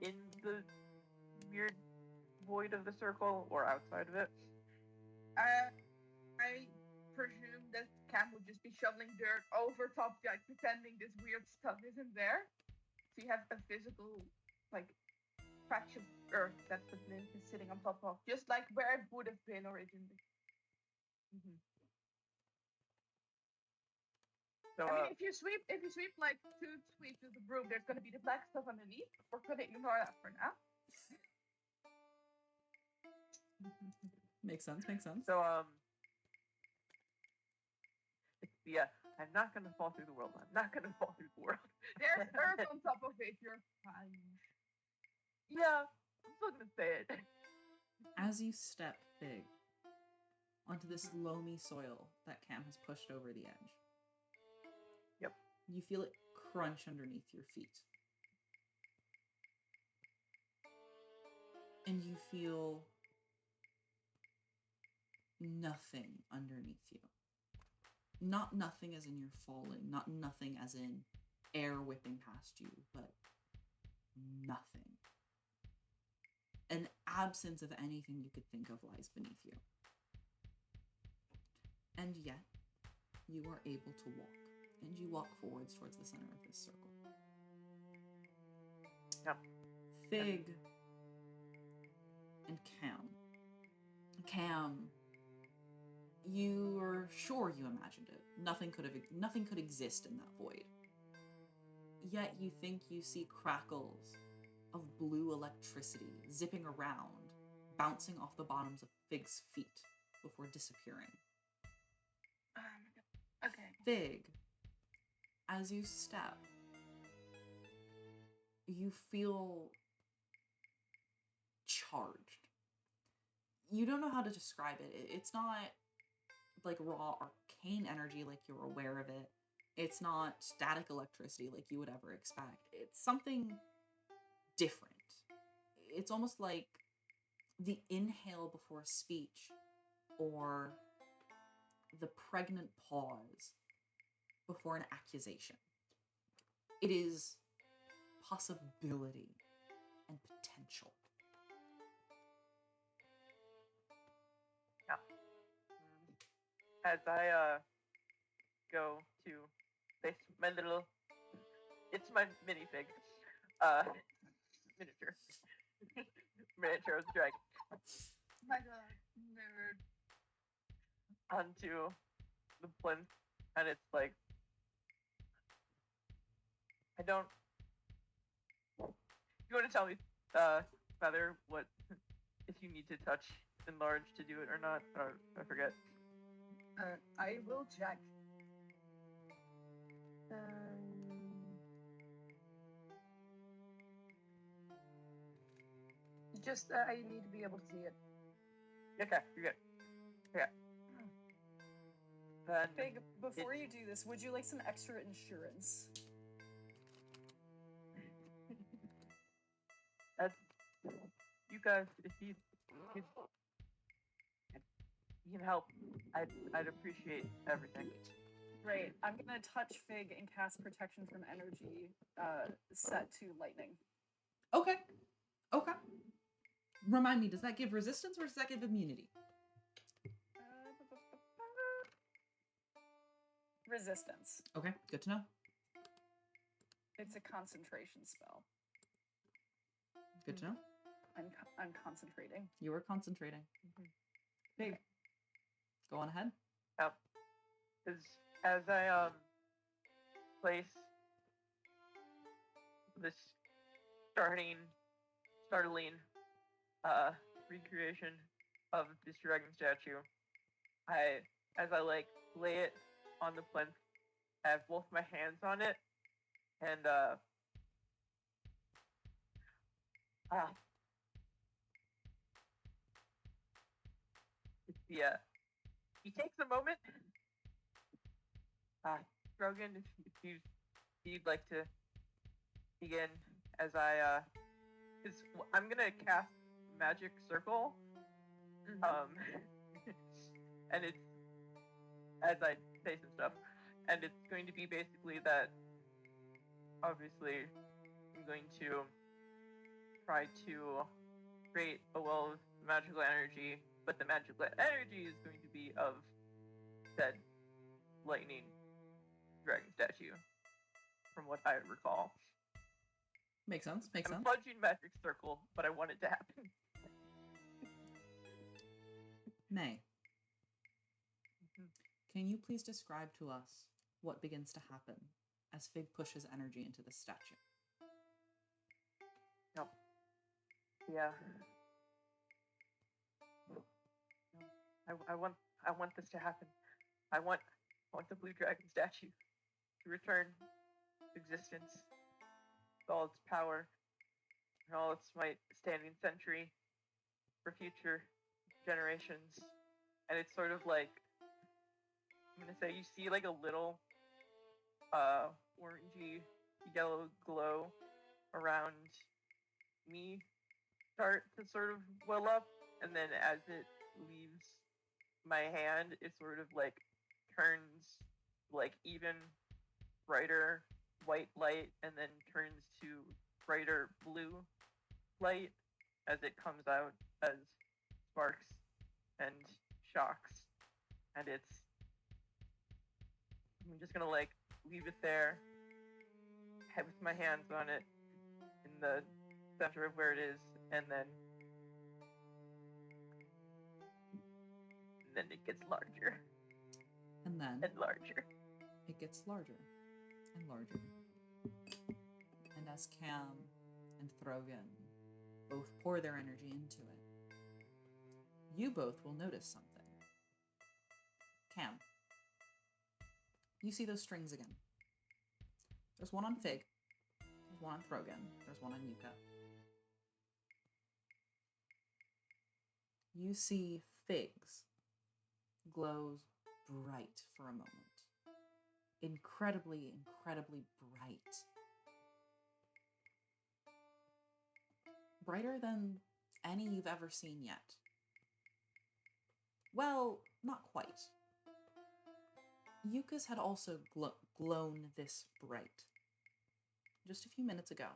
in the weird void of the circle or outside of it. I presume that Cam would just be shoveling dirt over top, like pretending this weird stuff isn't there. So you have a physical, like, patch of earth that the plinth is sitting on top of, just like where it would have been originally. Mm-hmm. So, I mean, if you sweep like 2 sweeps with the broom, there's gonna be the black stuff underneath. We're gonna ignore that for now. Makes sense. So, yeah, I'm not gonna fall through the world. I'm not gonna fall through the world. There's earth on top of it. You're fine. Yeah, I'm still gonna say it. As you step, Fig, onto this loamy soil that Cam has pushed over the edge. Yep. You feel it crunch underneath your feet. And you feel nothing underneath you. Not nothing as in you're falling, not nothing as in air whipping past you, but nothing. An absence of anything you could think of lies beneath you. And yet, you are able to walk, and you walk forwards towards the center of this circle. Yep. Fig and Cam. Cam, you're sure you imagined it. Nothing could exist in that void. Yet you think you see crackles of blue electricity zipping around, bouncing off the bottoms of Fig's feet before disappearing. Okay. Fig, as you step, you feel charged. You don't know how to describe it. It's not like raw arcane energy like you're aware of it. It's not static electricity like you would ever expect. It's something different. It's almost like the inhale before speech or the pregnant pause before an accusation. It is possibility and potential. As I go to place my little, it's my minifig, miniature, miniature of the dragon My God, nerd. onto the plinth, and it's like, I don't. You want to tell me, Feather, what if you need to touch enlarge to do it or not? Or I forget. I will check. Just, I need to be able to see it. Okay, you're good. Okay. Then Fig, before you do this, would you like some extra insurance? Yuka, if you can help, I'd appreciate everything. Great. I'm gonna touch Fig and cast protection from energy, set to lightning. Okay. Remind me, does that give resistance or does that give immunity? Resistance. Okay, good to know. It's a concentration spell. Good to know. I'm concentrating. You are concentrating. Big. Go on ahead. As I place this startling recreation of this dragon statue, as I lay it on the plinth, I have both my hands on it, and he takes a moment. Throgyn, if you'd like to begin, as I'm gonna cast magic circle, and it's as I say some stuff, and it's going to be basically that. Obviously, I'm going to try to create a well of magical energy, but the magical energy is going to be of said lightning dragon statue, from what I recall. Makes sense. I'm fudging magic circle, but I want it to happen. May, can you please describe to us what begins to happen as Fig pushes energy into the statue? Yep. Yeah. I want this to happen. I want the blue dragon statue to return to existence with all its power and all its might, standing sentry for future generations. And it's sort of like, I'm gonna say, you see like a little orangey yellow glow around me start to sort of well up, and then as it leaves my hand, it sort of like turns like even brighter white light, and then turns to brighter blue light as it comes out as sparks and shocks. And I'm just gonna like leave it there with my hands on it in the center of where it is, and then it gets larger And then and larger. it gets larger and larger. And as Cam and Throgyn both pour their energy into it, you both will notice something. Cam, you see those strings again. There's one on Fig, there's one on Throgyn, there's one on Yuka. You see Fig's glows bright for a moment. Incredibly, incredibly bright. Brighter than any you've ever seen yet. Well, not quite. Yuka's had also glown this bright just a few minutes ago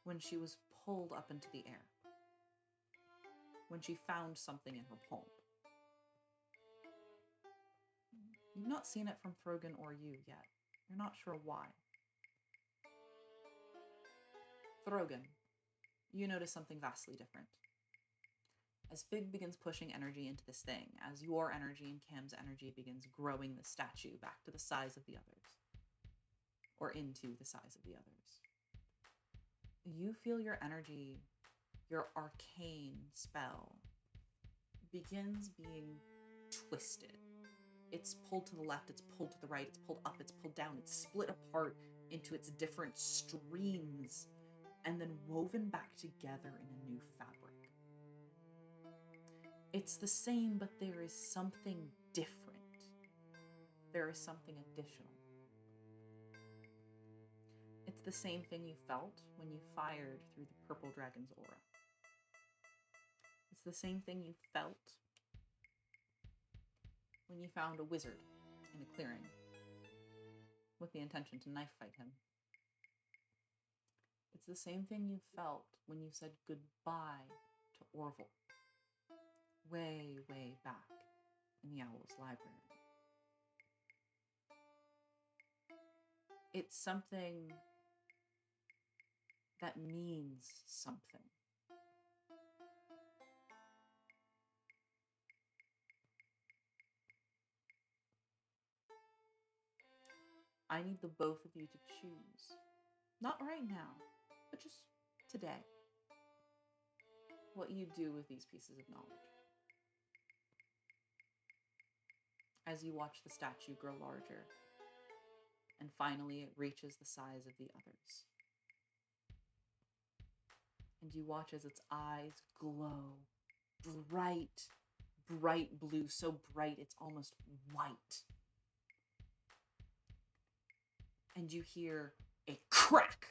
when she was pulled up into the air, when she found something in her palm. You've not seen it from Throgyn or you yet. You're not sure why. Throgyn, you notice something vastly different. As Fig begins pushing energy into this thing, as your energy and Cam's energy begins growing the statue back to the size of the others, or into the size of the others, you feel your energy, your arcane spell, begins being twisted. It's pulled to the left, it's pulled to the right, it's pulled up, it's pulled down, it's split apart into its different streams, and then woven back together in a new fabric. It's the same, but there is something different. There is something additional. It's the same thing you felt when you fired through the purple dragon's aura. It's the same thing you felt when you found a wizard in a clearing with the intention to knife fight him. It's the same thing you felt when you said goodbye to Orville, way, way back in the Owl's library. It's something that means something. I need the both of you to choose, not right now, but just today, what you do with these pieces of knowledge. As you watch the statue grow larger, and finally it reaches the size of the others. And you watch as its eyes glow bright, bright blue, so bright it's almost white. And you hear a crack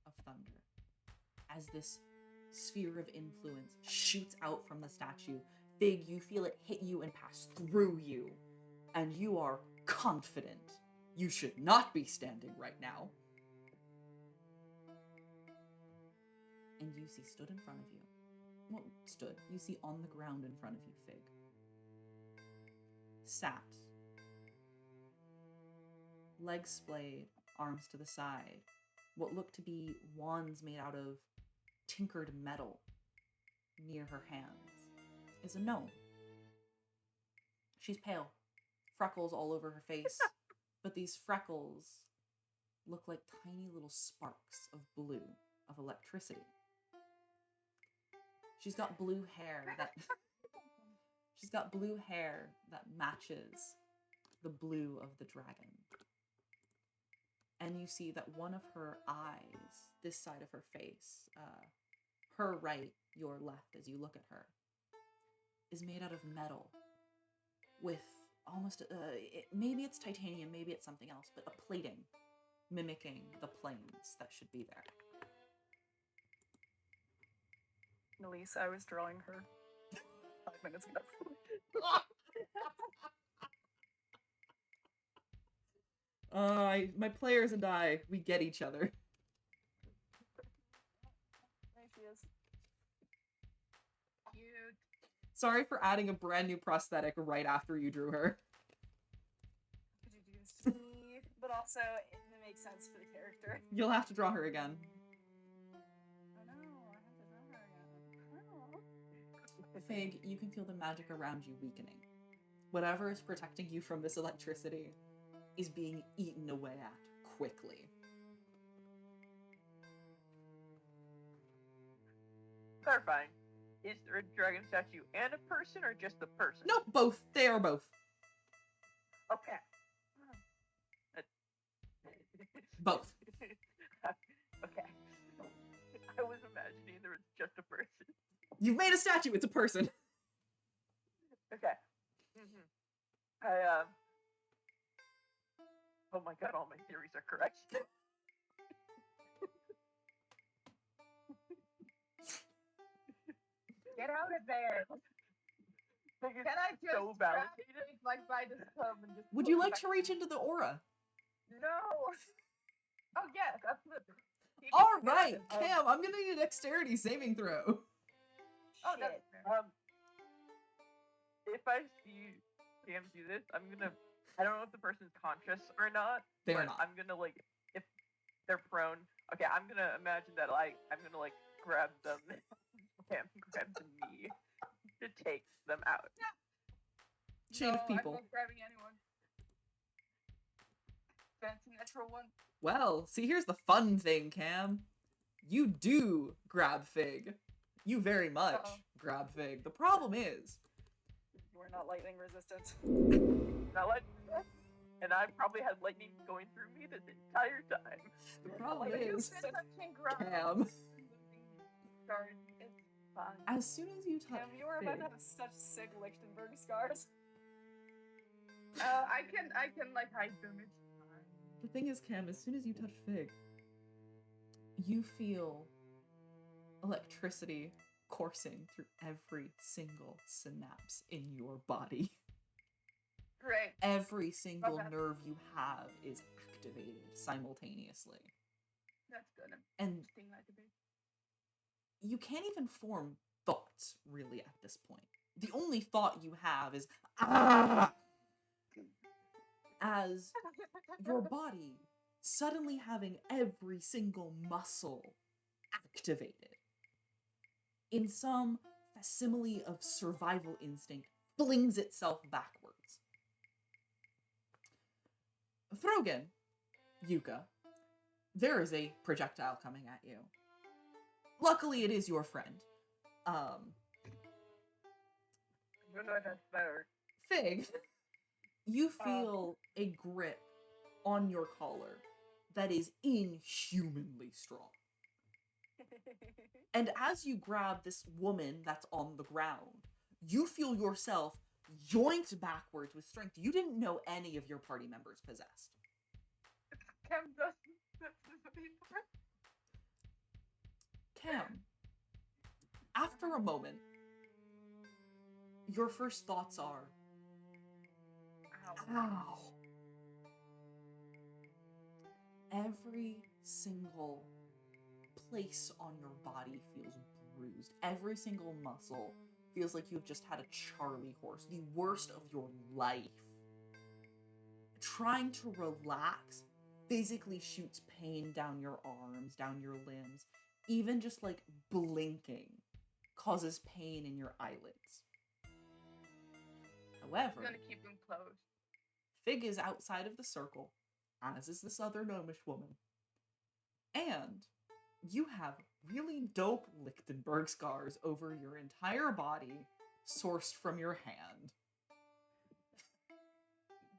of thunder as this sphere of influence shoots out from the statue. Fig, you feel it hit you and pass through you, and you are confident you should not be standing right now. And you see stood in front of you. Well, stood. You see on the ground in front of you, Fig. Sat. Legs splayed, arms to the side. What looked to be wands made out of tinkered metal near her hands is a gnome. She's pale. Freckles all over her face. But these freckles look like tiny little sparks of blue, of electricity. She's got blue hair that matches the blue of the dragon. And you see that one of her eyes, this side of her face, her right, your left as you look at her, is made out of metal with almost, maybe it's titanium, maybe it's something else, but a plating mimicking the planes that should be there. Elise, I was drawing her 5 minutes ago. My players and I, we get each other. There she is. Cute. Sorry for adding a brand new prosthetic right after you drew her. Could you do this to me? But also, it makes sense for the character. You'll have to draw her again. Oh no, I have to draw her again. Oh. Fig, you can feel the magic around you weakening. Whatever is protecting you from this electricity is being eaten away at quickly. clarifying, is there a dragon statue and a person, or just the person? Nope, both. They are both. Okay. Both. Okay. I was imagining there was just a person. You've made a statue. It's a person. Okay. Oh my god, all my theories are correct. Get out of there. Can Can I just so grab validated? it, like by this thumb and just Would pull you it like back? to reach into the aura? No. Oh yes, absolutely. Keep it All together. right, Cam, I'm gonna need a dexterity saving throw. Oh, that's Shit. fair. If I see Cam do this, I don't know if the person's conscious or not. They are but not. I'm gonna if they're prone. Okay, I'm gonna imagine that I'm gonna grab them, Cam grab the knee to take them out. Chain of No, people. I'm not grabbing anyone. That's a natural one. Well, see, here's the fun thing, Cam. You do grab Fig. You very much Uh-oh. grab Fig. The problem is, We're not lightning resistant. Not like and I probably had lightning going through me this entire time. the problem Like, is, you've been touching ground. Cam, Sorry, it's fine. as soon as you touch Cam, you were about Fig, to have such sick Lichtenberg scars. I can like hide them. It's fine. the thing is, Cam, as soon as you touch Fig, you feel electricity coursing through every single synapse in your body. Great. Every single Okay. nerve you have is activated simultaneously. That's good. And Sting like a bit. you can't even form thoughts, really, at this point. The only thought you have is, "Ah!" As your body suddenly having every single muscle activated. In some facsimile of survival instinct, flings itself backwards. Throgyn, Yuka, there is a projectile coming at you. Luckily, it is your friend. I don't know if that's better. Fig, you feel a grip on your collar that is inhumanly strong. And as you grab this woman that's on the ground, you feel yourself yoinked backwards with strength you didn't know any of your party members possessed. Cam doesn't. Cam, after a moment, your first thoughts are, ow. Every single place on your body feels bruised. Every single muscle feels like you've just had a Charlie horse, the worst of your life. Trying to relax physically shoots pain down your arms, down your limbs. Even just like blinking causes pain in your eyelids. I'm However, gonna keep them closed. Fig is outside of the circle, as is this other gnomish woman. And you have really dope Lichtenberg scars over your entire body, sourced from your hand.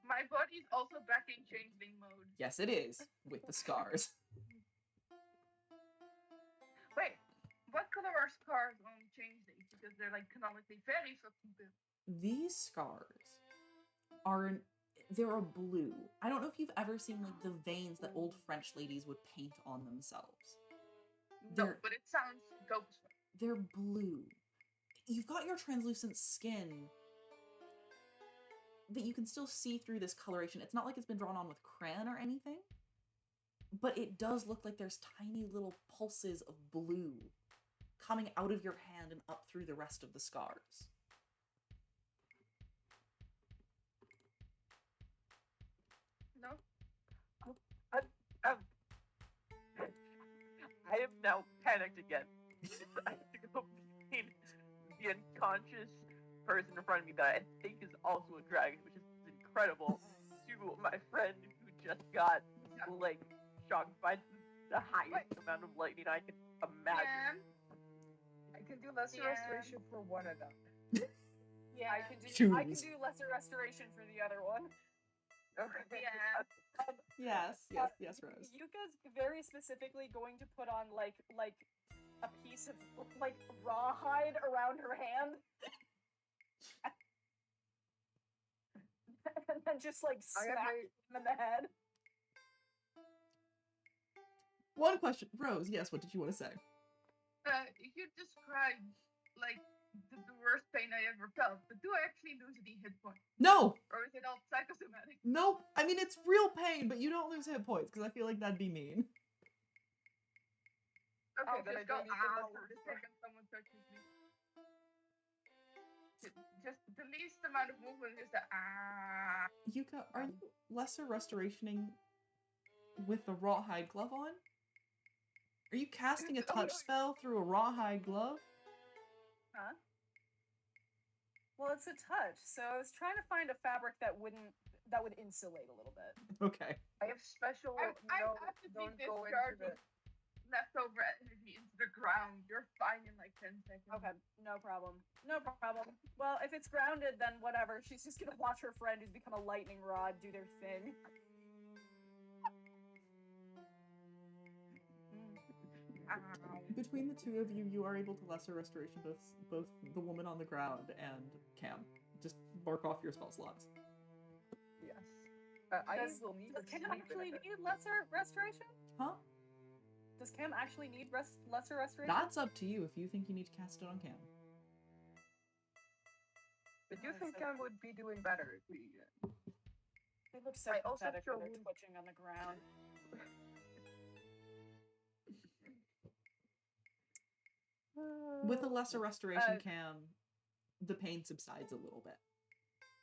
My body's also back in changeling mode. Yes, it is, with the scars. Wait, what color are scars on changelings? Because they're like canonically very fucking blue. These scars are they're a blue. I don't know if you've ever seen like the veins that old French ladies would paint on themselves. No, They're- but it sounds dope as fuck. They're blue. You've got your translucent skin, but you can still see through this coloration. It's not like it's been drawn on with crayon or anything, but it does look like there's tiny little pulses of blue coming out of your hand and up through the rest of the scars. No? I am now panicked again. I have to go between the unconscious person in front of me that I think is also a dragon, which is incredible, to my friend who just got like shocked by the highest amount of lightning I can imagine. can do lesser Yeah. restoration for one of them. Yeah. I can Choose. do lesser restoration for the other one. Okay. Yeah. Yes, Rose. Yuka's very specifically going to put on like a piece of like rawhide around her hand. And then just like I have smack him in the head. One question, Rose. Yes, what did you want to say? You described like the worst pain I ever felt, but do I actually lose any hit points, No, or is it all psychosomatic? nope. I mean, it's real pain, but you don't lose hit points because I feel like that'd be mean. Okay, then I just go don't need to ah roll for the this second someone touches me. Just the least amount of movement is the ah. Yuka, are you lesser restorationing with the rawhide glove on? Are you casting a Oh, touch no. spell through a rawhide glove? Huh? Well, it's a touch, so I was trying to find a fabric that would insulate a little bit. Okay. I have special. I actively don't go into discharge the. leftover energy into the ground. You're fine in like 10 seconds. Okay, no problem. No problem. Well, if it's grounded, then whatever. She's just gonna watch her friend who's become a lightning rod do their thing. Between the two of you, you are able to lesser restoration both the woman on the ground and Cam. Just mark off your spell slots. Yes. I Does will need Cam to sleep in actually a bit. need lesser restoration? Huh? Does Cam actually need lesser restoration? That's up to you if you think you need to cast it on Cam. I do think Cam would be doing better if we. They look so I also pathetic when they're chose- twitching on the ground. With a lesser restoration, Cam, the pain subsides a little bit.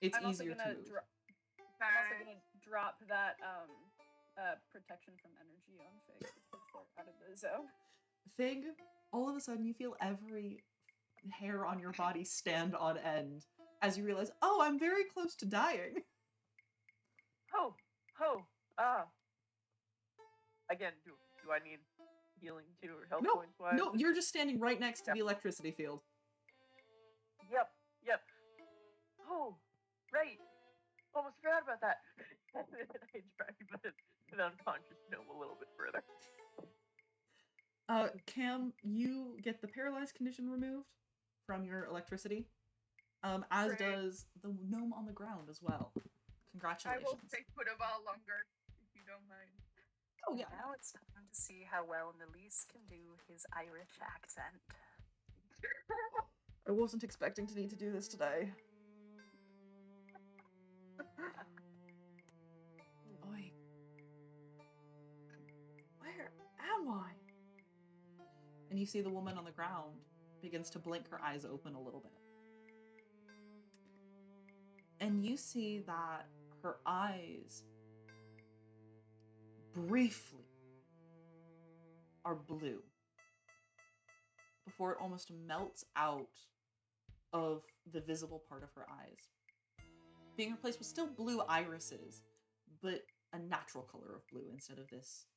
It's I'm also easier gonna to move. I'm also gonna drop that protection from energy on Fig because they're out of the zone. Fig, all of a sudden you feel every hair on your body stand on end as you realize, oh, I'm very close to dying. Again, do I need healing too or health No, points wise? no, you're just standing right next to Yep. the electricity field. Yep. Oh, right. Almost forgot about that. I drag the unconscious gnome a little bit further. Cam, you get the paralyzed condition removed from your electricity, as Great. does the gnome on the ground as well. I Congratulations. will stay put a while longer, if you don't mind. Oh yeah. Now it's time to see how well Nalise can do his Irish accent. I wasn't expecting to need to do this today. Oi. Where am I? And you see the woman on the ground begins to blink her eyes open a little bit. And you see that her eyes briefly are blue before it almost melts out of the visible part of her eyes, being replaced with still blue irises, but a natural color of blue instead of this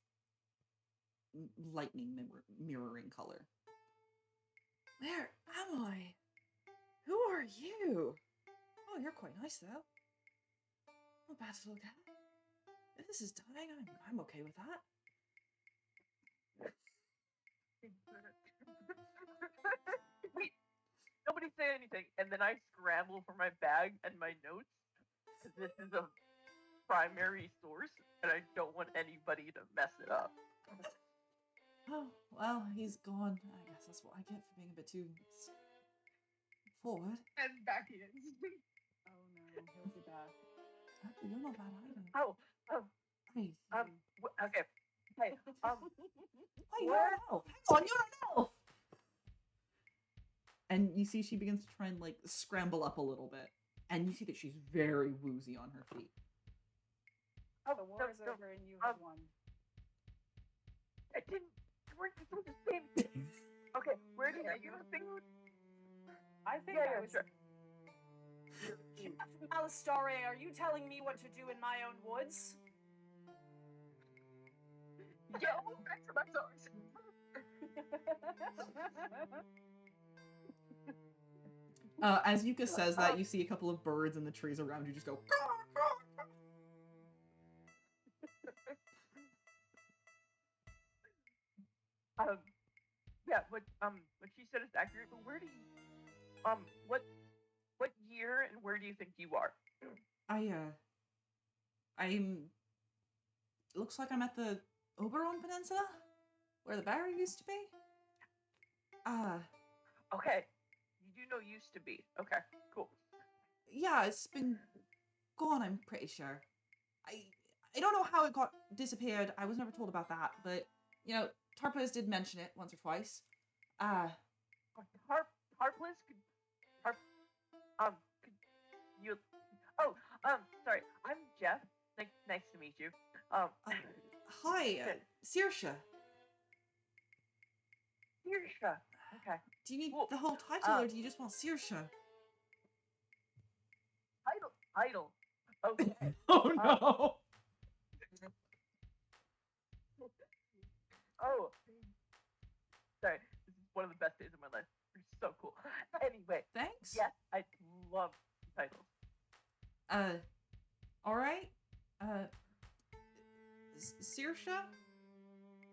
lightning mirroring color. Where am I? Who are you? Oh, you're quite nice though. Not bad to look at. If this is dying, I'm okay with that. Wait, nobody say anything, and then I scramble for my bag and my notes, because this is a primary source, and I don't want anybody to mess it up. Oh, well, he's gone. I guess that's what I get for being a bit too forward. And back he is. Oh no, he'll be back. You're not bad either. Oh, Hey, okay. Hey, hey, you're an elf. Hang on, you're an elf. And you see she begins to try and like scramble up a little bit, and you see that she's very woozy on her feet. The war is over and you have won. I didn't. You weren't supposed to say anything. Okay, where did you think? I think Yeah, I was. sure. Malistare, are you telling me what to do in my own woods? Yo, back to my source. As Yuka says that, you see a couple of birds in the trees around you just go. Yeah, what she said is accurate, but where do you, what year and where do you think you are? I'm. Looks like I'm at the Oberon Peninsula, where the barrier used to be. Okay, you do know used to be. Okay, cool. Yeah, it's been gone, I'm pretty sure. I don't know how it got disappeared. I was never told about that, but you know, Tarpos did mention it once or twice. Harpless could you? Oh, sorry. I'm Jeff. Nice to meet you. Hi, Saoirse. Saoirse. Okay. Do you need Cool. the whole title, or do you just want Saoirse? Title. Okay. Oh no! Oh. Sorry. This is one of the best days of my life. You're so cool. Anyway. Thanks. Yes, I love titles. All right. Saoirse,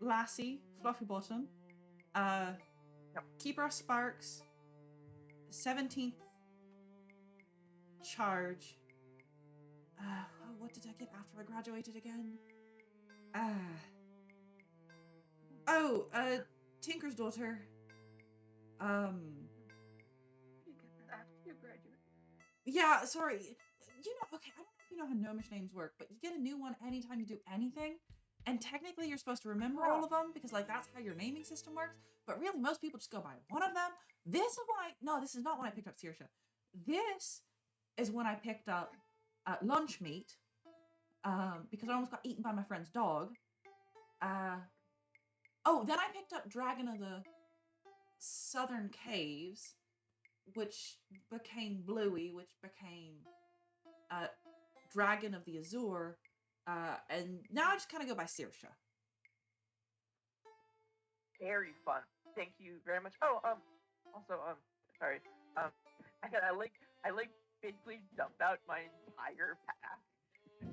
Lassie, Fluffy Bottom, Keeper of Sparks, 17th Charge. What did I get after I graduated again? Tinker's Daughter. Yeah, sorry. You know, okay, I don't know if you know how gnomish names work, but you get a new one anytime you do anything. And technically you're supposed to remember all of them because like that's how your naming system works. But really most people just go by one of them. This is not when I picked up Saoirse. This is when I picked up lunch meat. Because I almost got eaten by my friend's dog. Then I picked up Dragon of the Southern Caves, which became Bluey, which became Dragon of the Azure, and now I just kind of go by Saoirse. Very fun. Thank you very much. Also, sorry. I basically dumped out my entire pack.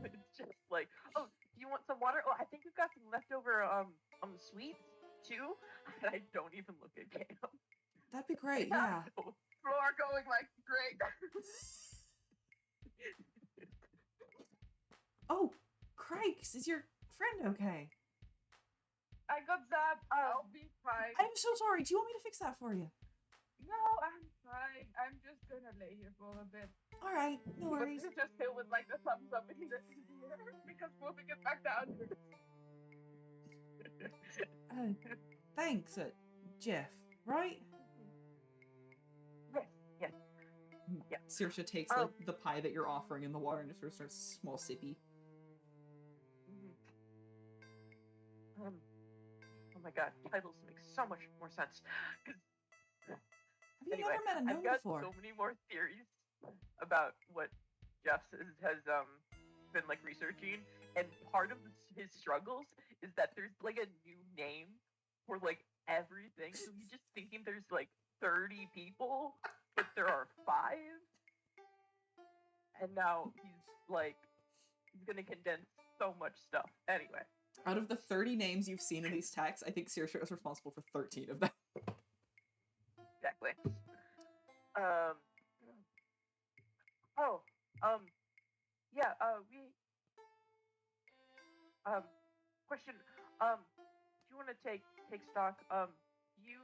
It's just like, oh, do you want some water? Oh, I think we've got some leftover sweets too. And I don't even look at Cam. That'd be great, yeah. Floor going like great. Oh, Craigs, is your friend okay? I got zapped. I'll be fine. I'm so sorry. Do you want me to fix that for you? No, I'm fine. I'm just gonna lay here for a bit. All right, no worries. But just hit with like a thumbs up in the air because moving it back down. Thanks, Jeff. Right? Yes. Yeah. Saoirse takes like the pie that you're offering in the water and just sort of starts small sippy. Oh my god, titles make so much more sense. Have you never met a gnome I've got before? so many more theories about what Jeff has been like researching, and part of his struggles is that there's like a new name for like everything. So he's just thinking there's like 30 people, but there are 5. And now he's gonna condense so much stuff. Anyway. Out of the 30 names you've seen in these texts, I think Saoirse is responsible for 13 of them. Exactly. Question. Do you want to take stock? Do you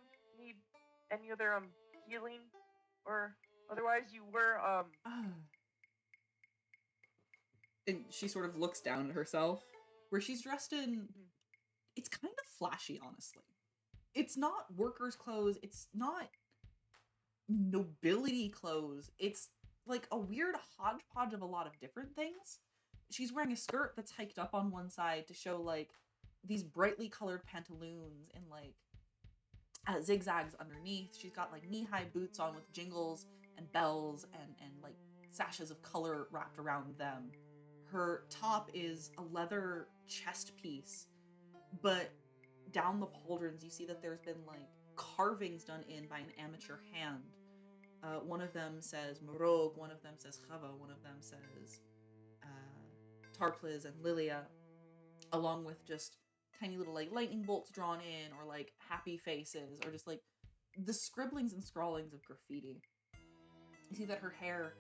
need any other healing, or otherwise you were And she sort of looks down at herself, where she's dressed in. It's kind of flashy, honestly. It's not workers' clothes. It's not nobility clothes. It's like a weird hodgepodge of a lot of different things. She's wearing a skirt that's hiked up on one side to show like these brightly colored pantaloons and like zigzags underneath. She's got like knee-high boots on with jingles and bells and like sashes of color wrapped around them. Her top is a leather chest piece, but down the pauldrons you see that there's been like carvings done in by an amateur hand. One of them says Morog, one of them says Chava, one of them says Tarpliz and Lilia, along with just tiny little like lightning bolts drawn in, or like happy faces, or just like the scribblings and scrawlings of graffiti. You see that her hair,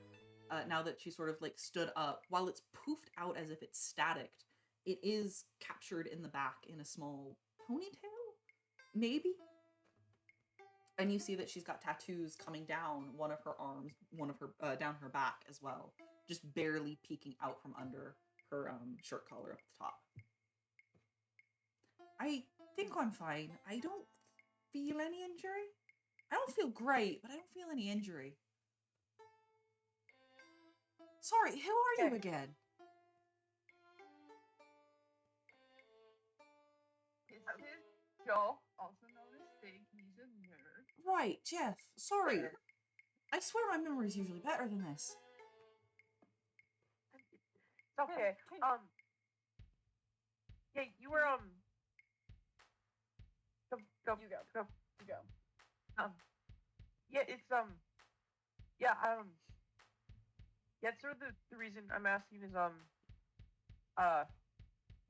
now that she sort of like stood up, while it's poofed out as if it's staticked, it is captured in the back in a small ponytail, maybe? And you see that she's got tattoos coming down one of her arms, one of her, down her back as well, just barely peeking out from under her shirt collar up the top. I think I'm fine. I don't feel any injury. I don't feel great, but I don't feel any injury. Sorry, who are you again? This is Joe, also known as Big. He's a nerd. Right, Jeff. Sorry. I swear my memory's usually better than this. It's okay. Yeah, you were go. You go. You go. Yeah, it's yeah, sort of the reason I'm asking is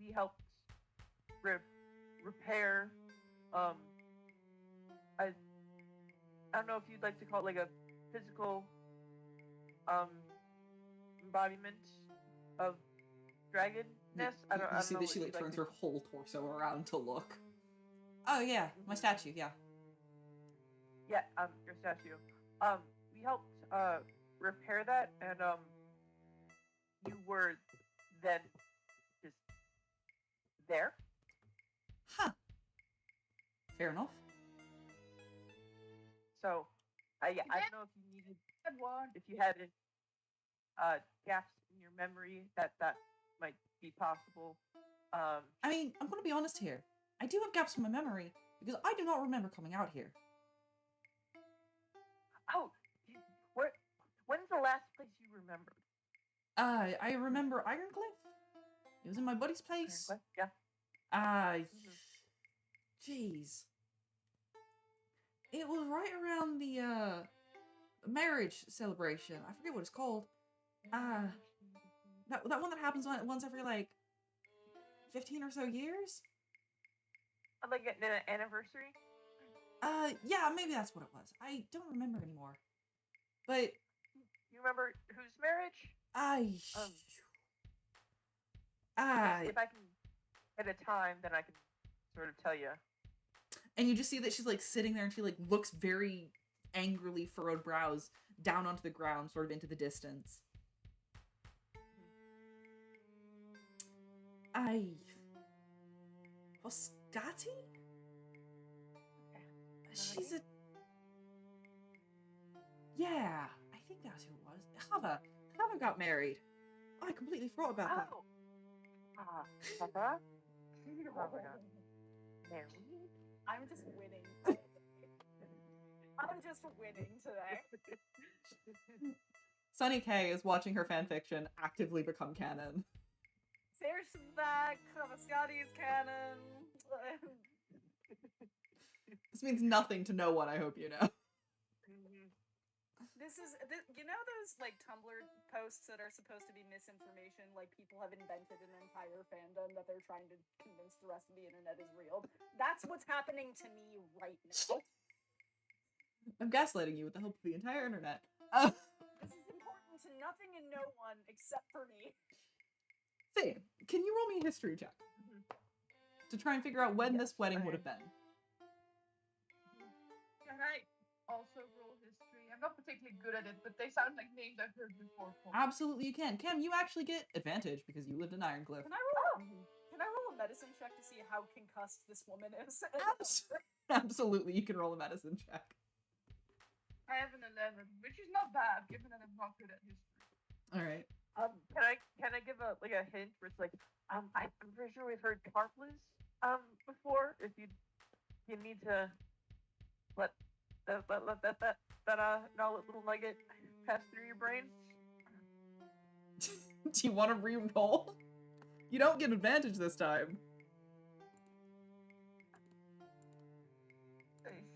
we helped repair I don't know if you'd like to call it like a physical embodiment of dragonness. I don't You see know that she what like you'd turns to- her whole torso around to look. Oh yeah, my statue, yeah. Yeah, your statue. We helped repair that, and you were then just there. Huh. Fair enough. So, yeah, I don't know if you needed, Good one. if you had gaps in your memory that might be possible. I mean, I'm gonna be honest here. I do have gaps in my memory because I do not remember coming out here. Oh, when's the last place you remembered? I remember Ironcliff. It was in my buddy's place. Yeah. Jeez. It was right around the marriage celebration. I forget what it's called. That one that happens once every like 15 or so years. Like an anniversary. Yeah, maybe that's what it was. I don't remember anymore. But You remember whose marriage? If I can at a time, then I can sort of tell you. And you just see that she's like sitting there, and she like looks very angrily furrowed brows down onto the ground, sort of into the distance. Foscati? She's a... Yeah, I think that's who it was. Hava got married. I completely forgot about that. Oh. Papa? Married? I'm just winning. I'm just winning today. Sunny K is watching her fanfiction actively become canon. Saoirse is back. Scotty is canon. This means nothing to no one, I hope you know. You know those like Tumblr posts that are supposed to be misinformation, like people have invented an entire fandom that they're trying to convince the rest of the internet is real? That's what's happening to me right now. I'm gaslighting you with the help of the entire internet. This is important to nothing and no one except for me. Say, can you roll me a history check? To try and figure out when this wedding would have been. Can I also roll history? I'm not particularly good at it, but they sound like names I've heard before. Absolutely you can. Cam, you actually get advantage because you lived in Ironcliff. Can I roll a medicine check to see how concussed this woman is? Absolutely, you can roll a medicine check. I have an 11, which is not bad, given that I'm not good at history. Alright. Can I give a hint where it's like I'm pretty sure we've heard Tarpliz before. If you need to let that little nugget pass through your brain. Do you want to re-roll? You don't get advantage this time.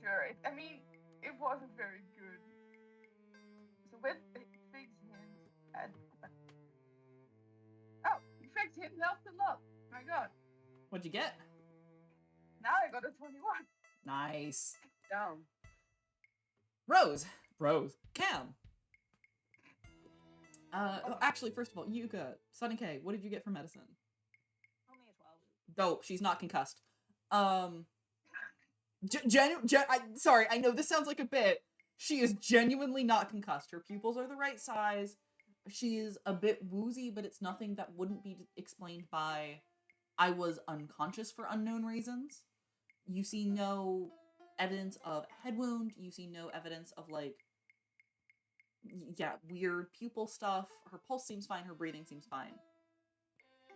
Sure. I mean, it wasn't very good. What'd you get? Now I got a 21. Nice. Down. Rose. Cam. Actually, first of all, Yuka, Sunny K, what did you get for medicine? Only a 12. Dope. She's not concussed. Sorry, I know this sounds like a bit. She is genuinely not concussed. Her pupils are the right size. She is a bit woozy, but it's nothing that wouldn't be explained by I was unconscious for unknown reasons. You see no evidence of head wound. You see no evidence of, like, weird pupil stuff. Her pulse seems fine. Her breathing seems fine.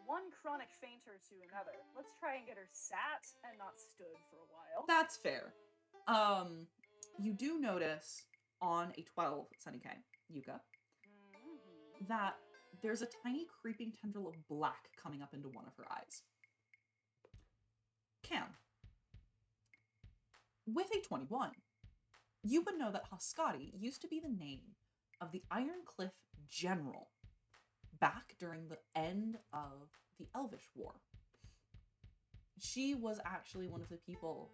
One chronic fainter to another. Let's try and get her sat and not stood for a while. That's fair. You do notice on a 12, Sunny K, Yuka, that there's a tiny creeping tendril of black coming up into one of her eyes. Cam, with a 21, you would know that Hoscati used to be the name of the Iron Cliff General back during the end of the Elvish War. She was actually one of the people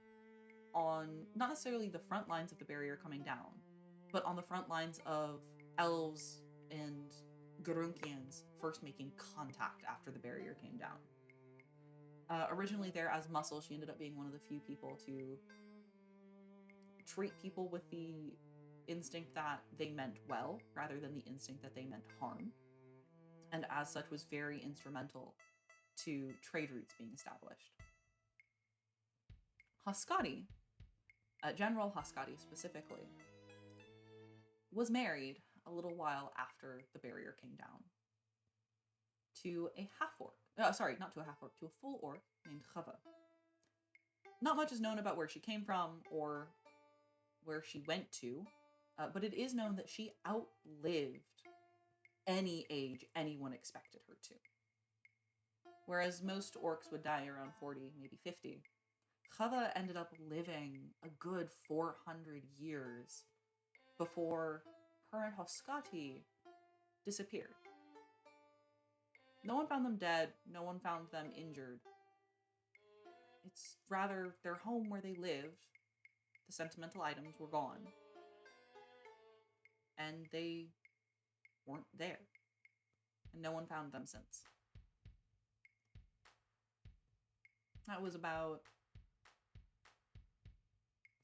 on, not necessarily the front lines of the barrier coming down, but on the front lines of elves and Garunkians first making contact after the barrier came down. Originally there as muscle, she ended up being one of the few people to treat people with the instinct that they meant well, rather than the instinct that they meant harm. And as such was very instrumental to trade routes being established. Hoscati, General Hoscati specifically, was married a little while after the barrier came down to a half-orc. Sorry, not to a half-orc, to a full orc named Chava. Not much is known about where she came from or where she went to, but it is known that she outlived any age anyone expected her to. Whereas most orcs would die around 40, maybe 50, Chava ended up living a good 400 years before her and Hoscati disappeared. No one found them dead, no one found them injured. It's rather their home where they lived, the sentimental items were gone, and they weren't there. And no one found them since. That was about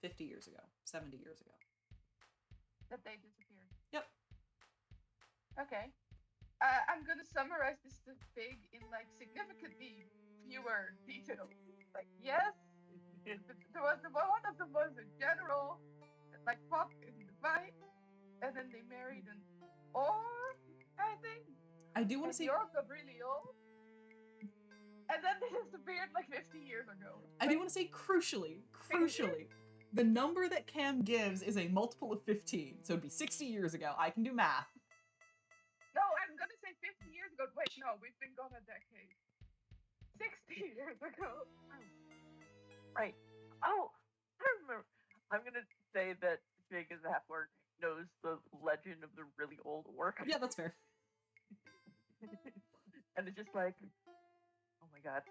50 years ago, 70 years ago. That they disappeared. Yep. Okay. I'm gonna summarize this big in like significantly fewer details. Like, yes, there was one of them was a general that like fought in the fight, and then they married an orc, I think. I do want to And say the orc got really old, and then they disappeared like 50 years ago. I do want to say crucially, the number that Cam gives is a multiple of 15, so it'd be 60 years ago. I can do math. No, I'm gonna say 50 years ago. Wait, no, we've been gone a decade. 60 years ago. Right. Oh, I remember. I'm gonna say that Jake is a half orc knows the legend of the really old orc. Yeah, that's fair. And it's just like, oh my god.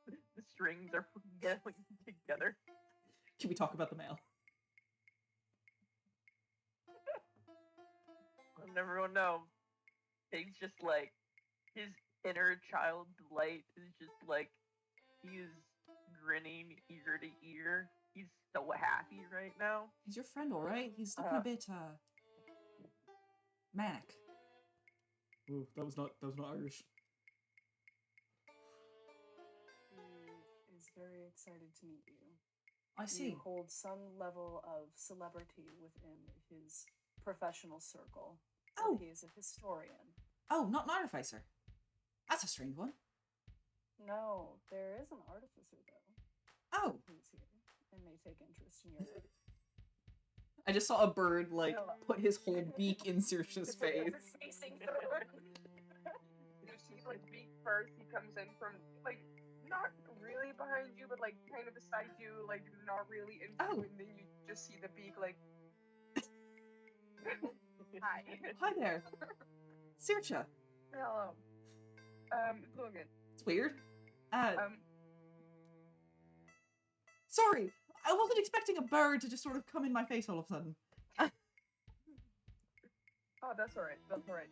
The strings are getting together. Can we talk about the mail? Letting everyone know. Jake's just like, his inner child delight is just like, he's grinning ear to ear. He's so happy right now. He's your friend, alright? He's looking a bit, manic. Ooh, that was not Irish. He is very excited to meet you. I see. You hold some level of celebrity within his professional circle. Oh. He is a historian. Oh, not an artificer. That's a strange one. No, there is an artificer, though. Oh. Who's here and may take interest in your work. I just saw a bird, like, put his whole beak in Saoirse's face. Facing through. You see, like, beak first, he comes in from, like, not really behind you, but, like, kind of beside you, like, not really into you, and then you just see the beak, like... Hi. Hi there. Saoirse. Hello. Throgyn. It's weird. Um, Sorry, I wasn't expecting a bird to just sort of come in my face all of a sudden. oh, that's alright. That's alright.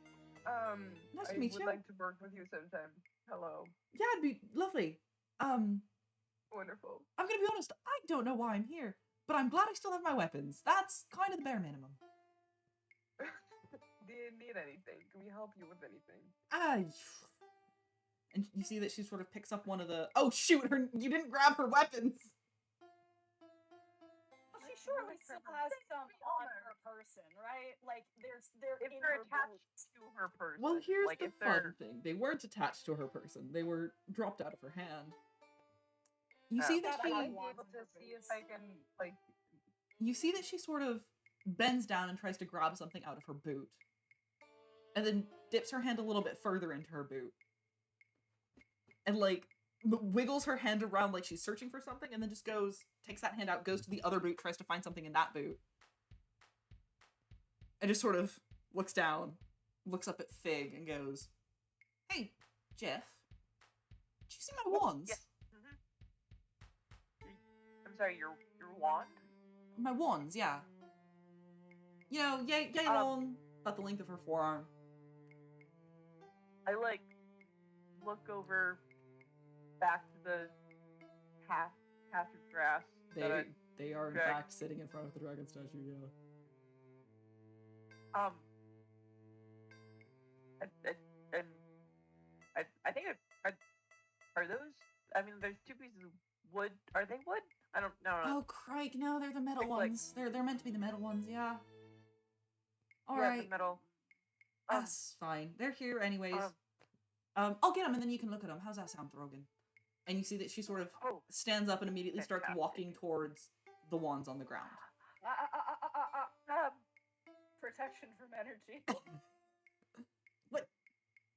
Nice to I meet would you. like to work with you sometime. Hello. Yeah, it'd be lovely. Wonderful. I'm gonna be honest, I don't know why I'm here, but I'm glad I still have my weapons. That's kind of the bare minimum. Do you need anything? Can we help you with anything? And you see that she sort of picks up one of the. Oh shoot! You didn't grab her weapons. She surely still has some on her person, right? Like they're If in they're her attached boots. to her person. Well, here's like, the if they're... fun thing: they weren't attached to her person; they were dropped out of her hand. You Oh. see that That she. I I'd be want able in to her see if boots. I can, like... You see that she sort of bends down and tries to grab something out of her boot, and then dips her hand a little bit further into her boot, and like wiggles her hand around like she's searching for something, and then just takes that hand out, goes to the other boot, tries to find something in that boot, and just sort of looks down, looks up at Fig, and goes, "Hey, Jeff, did you see my wands? Yes. I'm sorry, your wand? My wands, yeah. You know, yay long, about the length of her forearm." I look over back to the half of grass. They are in dragon- fact sitting in front of the dragon statue. Yeah. I think are those? I mean, there's two pieces of wood. Are they wood? I don't know. Oh crike! No, they're the metal Think, like- ones. They're meant to be the metal ones. Yeah. All yeah, right. the metal. That's fine. They're here anyways. um, I'll get them and then you can look at them. How's that sound, Throgyn? And you see that she sort of Oh, stands up and immediately starts fantastic. walking towards the wands on the ground. Protection from energy.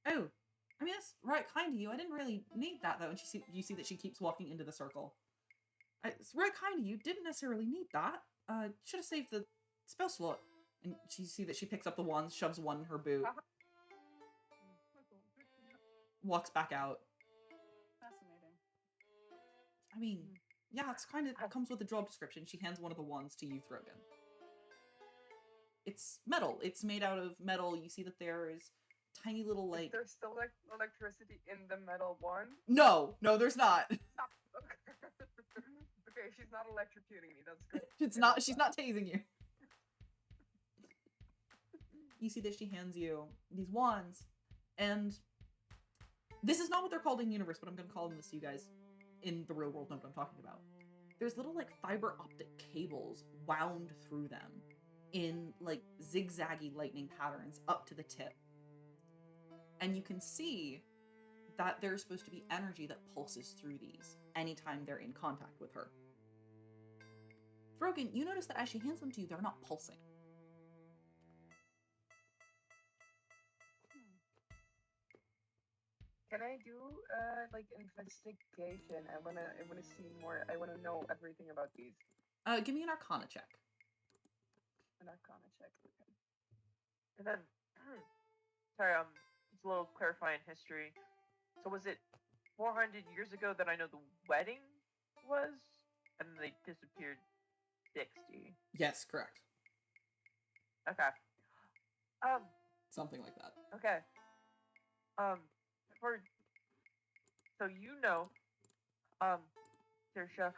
Oh, I mean that's right kind of you. I didn't really need that though. And you see that she keeps walking into the circle. It's right kind of you. Didn't necessarily need that. Should have saved the spell slot. And you see that she picks up the wands, shoves one in her boot, walks back out. Fascinating. I mean, yeah, it's kind of comes with the job description. She hands one of the wands to you, Throgyn. It's metal. It's made out of metal. You see that there is tiny little Is like. there still electricity in the metal one? No, there's not. Okay, she's not electrocuting me. That's good. It's not. She's not tasing you. You see that she hands you these wands, and this is not what they're called in universe, but I'm gonna call them this to you guys in the real world. Know what I'm talking about. There's little like fiber optic cables wound through them in like zigzaggy lightning patterns up to the tip, and you can see that there's supposed to be energy that pulses through these anytime they're in contact with her. Throgyn, you notice that as she hands them to you, they're not pulsing. Can I do like investigation? I wanna see more. I wanna know everything about these. Give me an Arcana check. An Arcana check. Okay. And then, sorry, it's a little clarifying history. So was it 400 years ago that I know the wedding was, and then they disappeared 60? Yes, correct. Okay. Something like that. Okay. So you know, Saoirse,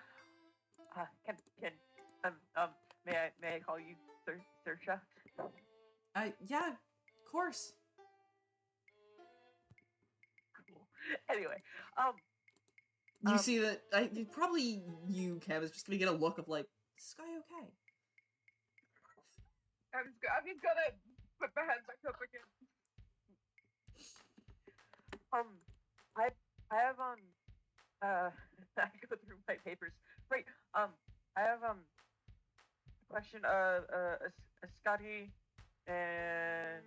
may I call you Saoirse? Yeah, of course. Cool. Anyway, You see that probably you, Kev, is just gonna get a look of like, is this guy okay? I'm just gonna put my hands back up again. I have I go through my papers. Right. I have a question. A Scotty and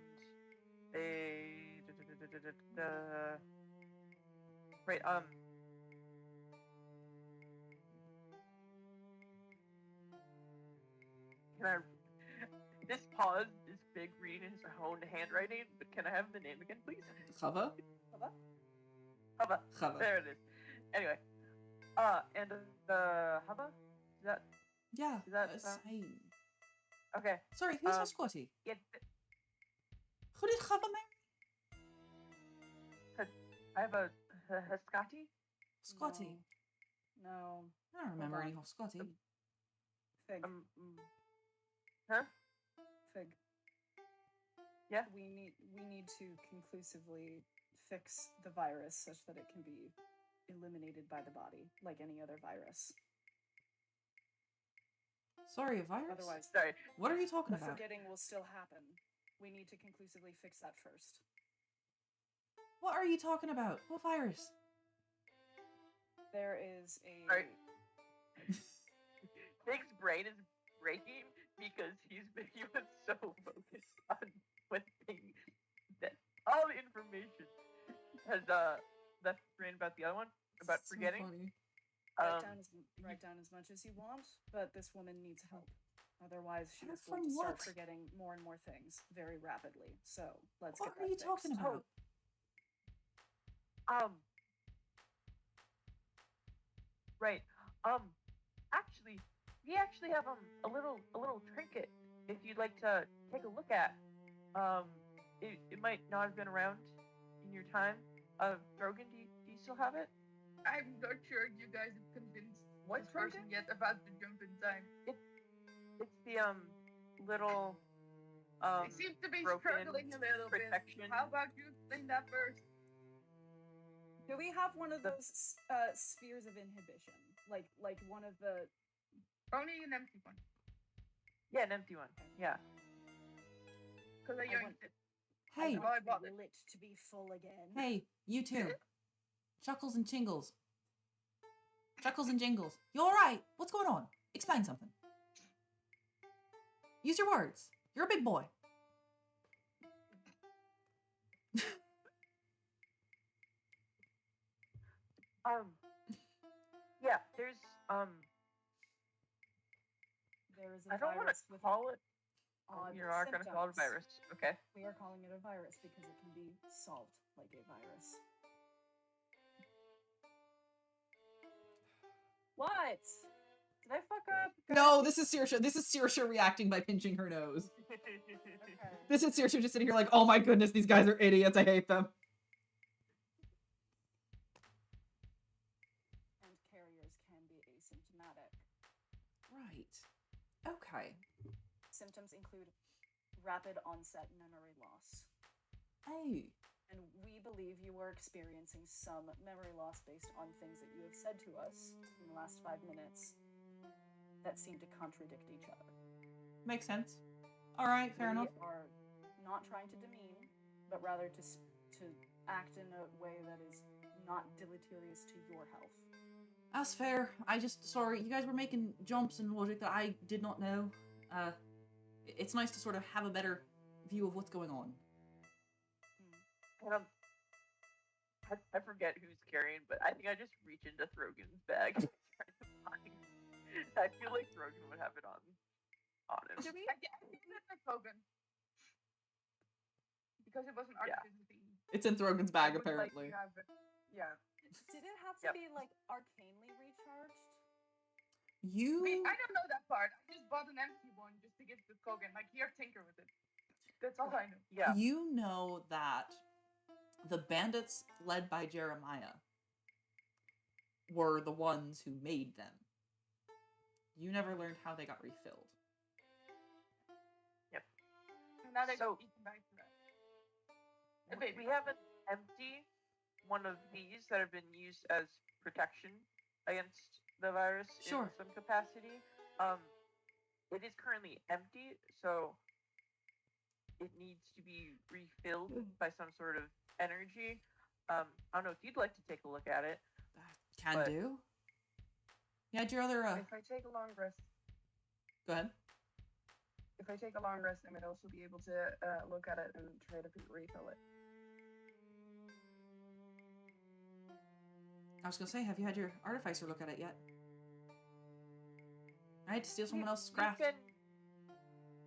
a right. Can I? This pause is big reading his own handwriting, but can I have the name again, please? Chava? Hubba. Chava. There it is. Anyway. And Hubba? Is that Yeah, Is that sound- same. okay? Sorry, who's a Um, squatty? Yeah, Who did Chava marry? I have a Heskati. Squatty. No. I don't remember any on. Squatty. Fig. Huh? Fig. Yeah. We need to conclusively fix the virus such that it can be eliminated by the body, like any other virus. Sorry, a virus? Otherwise, Sorry. What are you talking the about? forgetting will still happen. We need to conclusively fix that first. What are you talking about? What virus? There is a Sorry. Nick's brain is breaking because he was so focused on one thing that all the information has left his brain about the other one, about So forgetting. funny. write down as much as you want, but this woman needs help. Otherwise, she Help is going from to start what? forgetting more and more things very rapidly. So let's What get are that you talking fixed. about? Right. Actually, we actually have a little trinket if you'd like to take a look at. It might not have been around in your time. Throgyn, do you still have it? I'm not sure you guys have convinced What's this person Throgyn? yet about the jump in time. It's the little They seem to be broken struggling a little protection. bit. How about you explain that first? Do we have one of those spheres of inhibition, like one of the? Only an empty one. Yeah, an empty one. Yeah. Because I I want- yoinked it. Hey, Well, I bought it. Will it to be full again? hey, you two. Chuckles and Chingles. Chuckles and Jingles. You alright? What's going on? Explain something. Use your words. You're a big boy. Yeah. There's There is a I don't want virus to with call it. odd You're not gonna call it a symptoms. virus. Okay. We are calling it a virus because it can be solved like a virus. What? Did I fuck up? No, this is Saoirse. This is Saoirse reacting by pinching her nose. Okay. This is Saoirse just sitting here like, oh my goodness, these guys are idiots. I hate them. And carriers can be asymptomatic. Right. Okay. Symptoms include rapid onset memory loss. Oh. And we believe you are experiencing some memory loss based on things that you have said to us in the last 5 minutes that seem to contradict each other. Makes sense. Alright, fair enough. We are not trying to demean, but rather to act in a way that is not deleterious to your health. That's fair. Sorry, you guys were making jumps in logic that I did not know. It's nice to sort of have a better view of what's going on. I forget who's carrying, but I think I just reach into Throgyn's bag and try to find. I feel like Throgyn would have it on him. I think that's a token. Because it was an Yeah. artisan theme. It's in Throgyn's I bag, would like apparently. to have it. Yeah. Did it have to Yep. be like arcanely recharged? You... I don't know that part. I just bought an empty one just to give to Kogan. Like, here, tinker with it. That's all I know. Yeah. You know that the bandits led by Jeremiah were the ones who made them. You never learned how they got refilled. And now they So- can eat back to that. We have an empty one of these that have been used as protection against the virus Sure. in some capacity. It is currently empty, so it needs to be refilled by some sort of energy. I don't know if you'd like to take a look at it. Can But- do. Yeah, your other, If I take a long rest, go ahead. if I take a long rest, I might also be able to look at it and try to refill it. I was gonna say, have you had your artificer look at it yet? I had to steal someone else's craft. We've been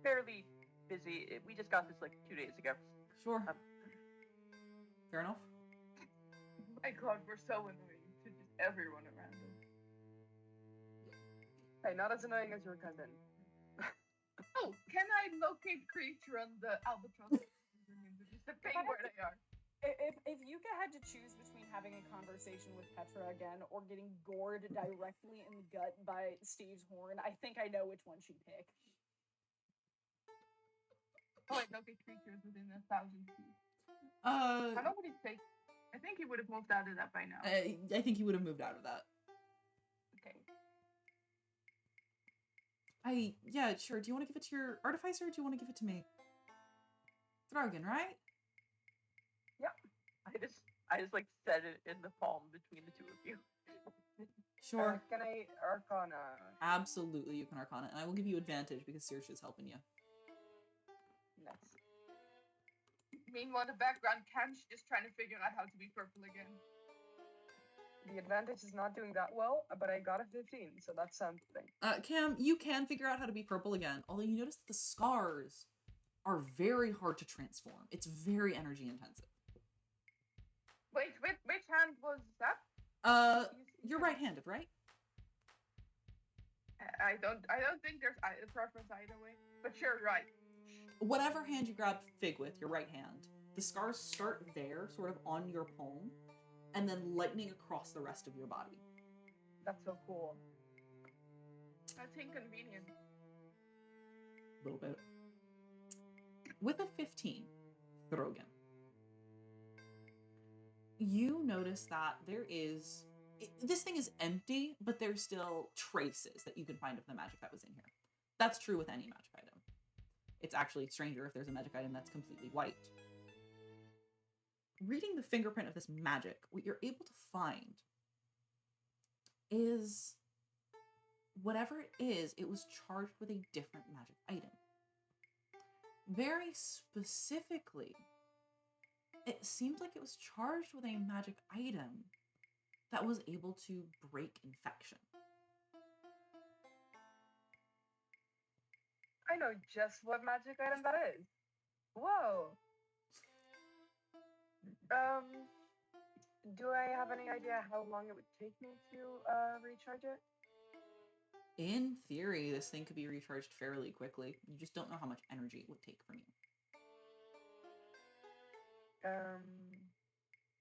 fairly busy. We just got this like 2 days ago. Sure. Fair enough. My god, we're so annoying to just everyone around us. Hey, not as annoying as your cousin. Oh, can I locate creature on the albatross? Just the thing where they are. If Yuka had to choose between having a conversation with Petra again or getting gored directly in the gut by Steve's horn, I think I know which one she'd pick. Oh, wait, locate creatures within 1,000 feet. How long would it take? I think he would have moved out of that by now. I think he would have moved out of that. Okay. Yeah, sure. Do you want to give it to your artificer or do you want to give it to me? Throgyn, right? I just like set it in the palm between the two of you. Sure. Can I Arcana? Absolutely, you can Arcana, and I will give you advantage because Saoirse is helping you. Nice. Meanwhile, in the background, Cam's just trying to figure out how to be purple again. The advantage is not doing that well, but I got a 15, so that's something. Cam, you can figure out how to be purple again, although you notice that the scars are very hard to transform. It's very energy intensive. Wait, which hand was that? You're right-handed, right? I don't think there's a preference either way. But sure, right. Whatever hand you grab Fig with, your right hand, the scars start there, sort of on your palm, and then lightning across the rest of your body. That's so cool. That's inconvenient. A little bit. With a 15, Throgyn, you notice that there is... This thing is empty, but there's still traces that you can find of the magic that was in here. That's true with any magic item. It's actually stranger if there's a magic item that's completely white. Reading the fingerprint of this magic, what you're able to find is whatever it is, it was charged with a different magic item. Very specifically, it seems like it was charged with a magic item that was able to break infection. I know just what magic item that is. Whoa. Do I have any idea how long it would take me to recharge it? In theory, this thing could be recharged fairly quickly. You just don't know how much energy it would take from you.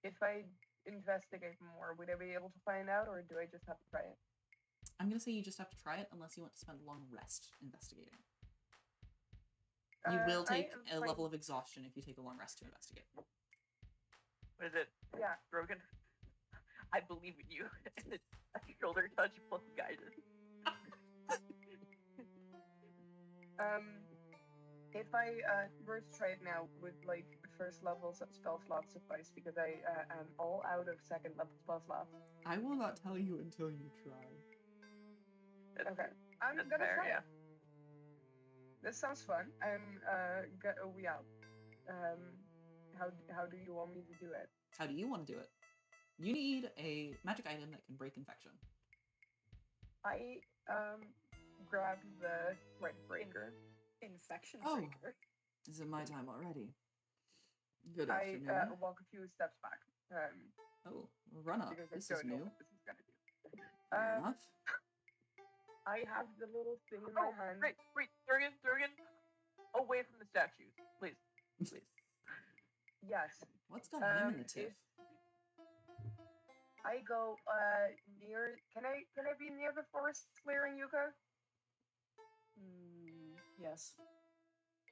If I investigate more, would I be able to find out, or do I just have to try it? I'm going to say you just have to try it unless you want to spend a long rest investigating. You will take a level of exhaustion if you take a long rest to investigate. What is it? Yeah. Throgyn, I believe in you. A shoulder touch plus guidance. If I were to try it now, would like first level spell slots suffice? Because I am all out of second level spell slots. I will not tell you until you try. Okay, I'm That's gonna fair, try yeah. it. This sounds fun. Yeah. How do you want me to do it? How do you want to do it? You need a magic item that can break infection. I grab the Red Breaker. Infection Oh. breaker. Is it my time already? Good I afternoon. walk a few steps back. Oh, run up. Because I This is don't know new. what this is gonna do. Fair enough. I have the little thing in my hand. Wait, Throgyn, away from the statues, please. Yes. What's got him in the tiff? I go near. Can I be near the forest clearing, Yuka? Yes.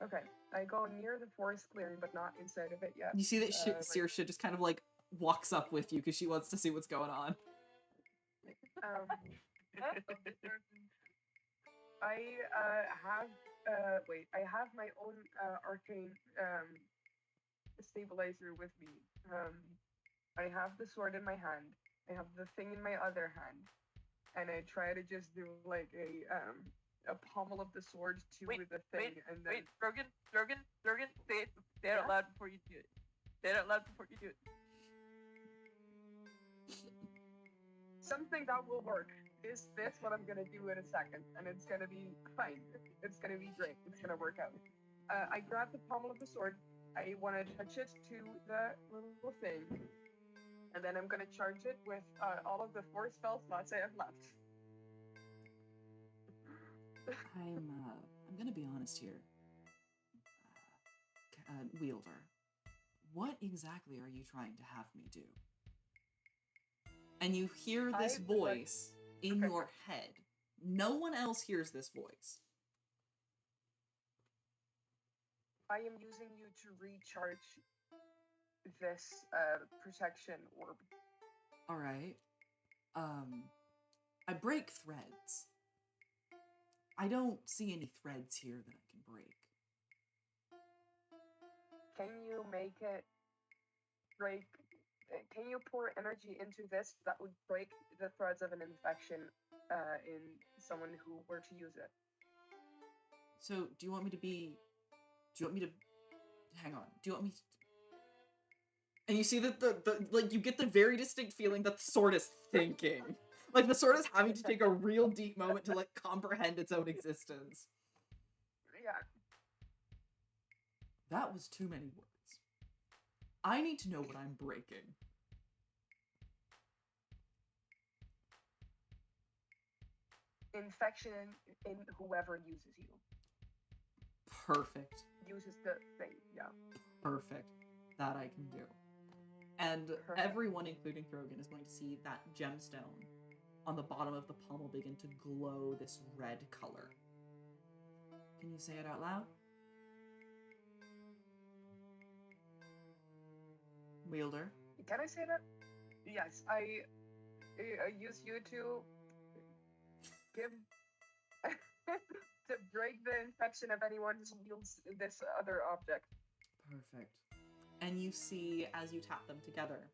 Okay. I go near the forest clearing, but not inside of it yet. You see that like- Saoirse just kind of like walks up with you because she wants to see what's going on. I have my own arcane stabilizer with me. I have the sword in my hand. I have the thing in my other hand, and I try to just do like a pommel of the sword to the thing, and then Throgyn, say it out loud before you do it. Say it out loud before you do it. something that will work. Is this what I'm gonna do in a second? And it's gonna be fine. It's gonna be great. It's gonna work out. I grab the pommel of the sword. I want to touch it to the little thing. And then I'm gonna charge it with all of the 4 spell slots I have left. I'm gonna be honest here. Wielder, what exactly are you trying to have me do? And you hear this I would like- voice in your head. No one else hears this voice. I am using you to recharge this protection orb. All right. I break threads. I don't see any threads here that I can break. Can you make it break? Can you pour energy into this that would break the threads of an infection in someone who were to use it? So, do you want me to hang on. Do you want me to... And you see that the like, you get the very distinct feeling that the sword is thinking. Like, the sword is having to take a real deep moment to, like, comprehend its own existence. Yeah. That was too many words. I need to know what I'm breaking. Infection in whoever uses you. Perfect. Uses the thing, yeah. Perfect. That I can do. And Perfect. everyone, including Throgyn, is going to see that gemstone on the bottom of the pommel begin to glow this red color. Can you say it out loud? Wielder? Can I say that? Yes, I use you to give to break the infection of anyone who wields this other object. Perfect. And you see, as you tap them together,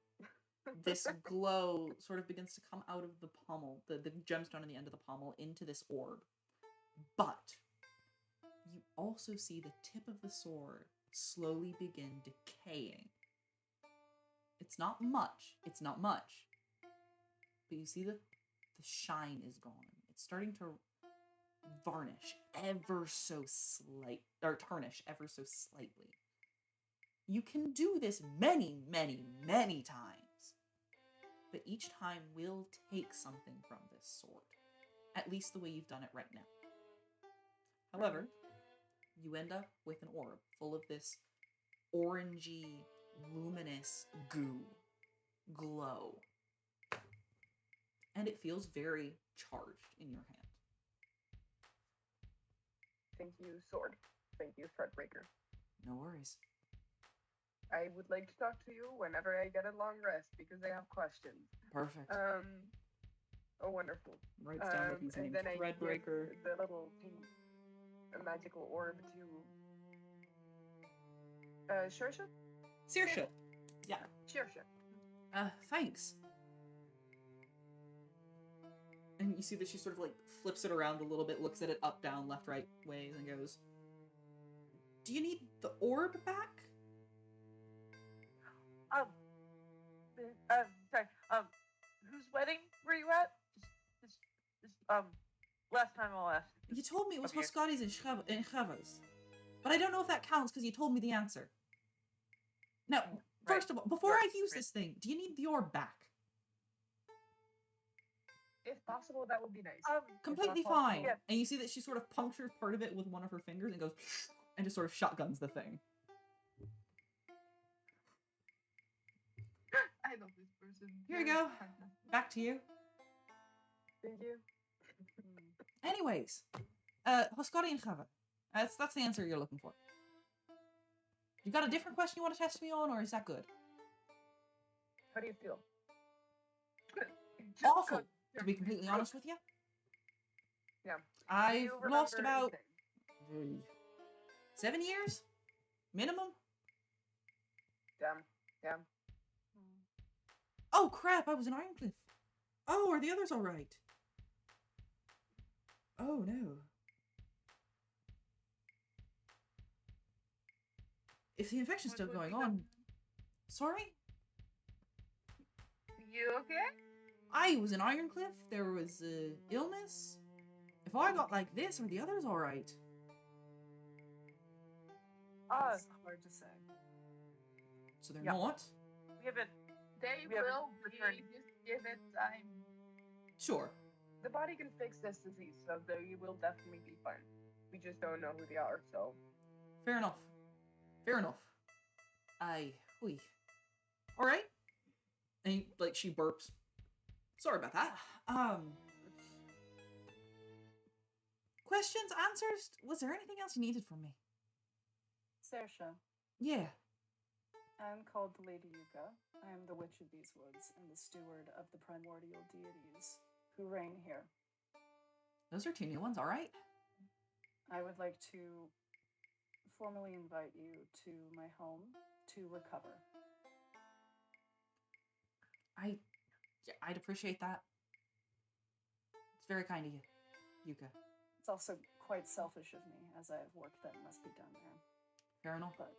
this glow sort of begins to come out of the pommel, the gemstone on the end of the pommel, into this orb. But you also see the tip of the sword slowly begin decaying. It's not much. But you see the shine is gone. It's starting to varnish ever so slight, or tarnish ever so slightly. You can do this many, many, many times. But each time will take something from this sword. At least the way you've done it right now. However, you end up with an orb full of this orangey, luminous goo, glow. And it feels very charged in your hand. Thank you, sword. Thank you, Threadbreaker. No worries. I would like to talk to you whenever I get a long rest because I have questions. Perfect. Oh, wonderful. Writes down what he's And named. then I Threadbreaker. give the little magical orb to Saoirse? Saoirse. Yeah. Saoirse. Thanks. And you see that she sort of like flips it around a little bit, looks at it up, down, left, right ways, and goes, "Do you need the orb back?" Sorry. Whose wedding were you at? Last time I'll ask. You told me it was Okay. Hoscari's and Chavas. But I don't know if that counts because you told me the answer. Now, first of all, before I use this thing, do you need the orb back? If possible, that would be nice. Completely If not possible, fine. yeah. And you see that she sort of punctures part of it with one of her fingers and goes, and just sort of shotguns the thing. I love this person. Here you They're go. fantastic. Back to you. Thank you. Anyways, Hoscari and Chava. That's the answer you're looking for. You got a different question you want to test me on, or is that good? How do you feel? Just Awful, good. to be completely honest with you. Yeah. Do I've you lost remember about anything? 7 years? Minimum? Damn. Oh crap, I was in Ironcliff. Oh, are the others alright? Oh no. If the infection's What still would going be the- on... Sorry? You okay? I was in Ironcliff, there was illness. If I got like this, are the others alright? Uh, It's hard to say. So they're Yeah. not? we haven't They We haven't will returned. be. Just give it time. Sure. The body can fix this disease, so they will definitely be fine. We just don't know who they are, so. Fair enough. Fair enough. We. All right. And he, like, she burps. Sorry about that. Questions, answers? Was there anything else you needed from me? Saoirse, Yeah. I'm called the Lady Yuka. I am the Witch of these woods and the steward of the primordial deities who reign here. Those are 2 new ones, all right? I would like to formally invite you to my home to recover. I'd appreciate that. It's very kind of you, Yuka. It's also quite selfish of me, as I have work that must be done there. Fair enough. But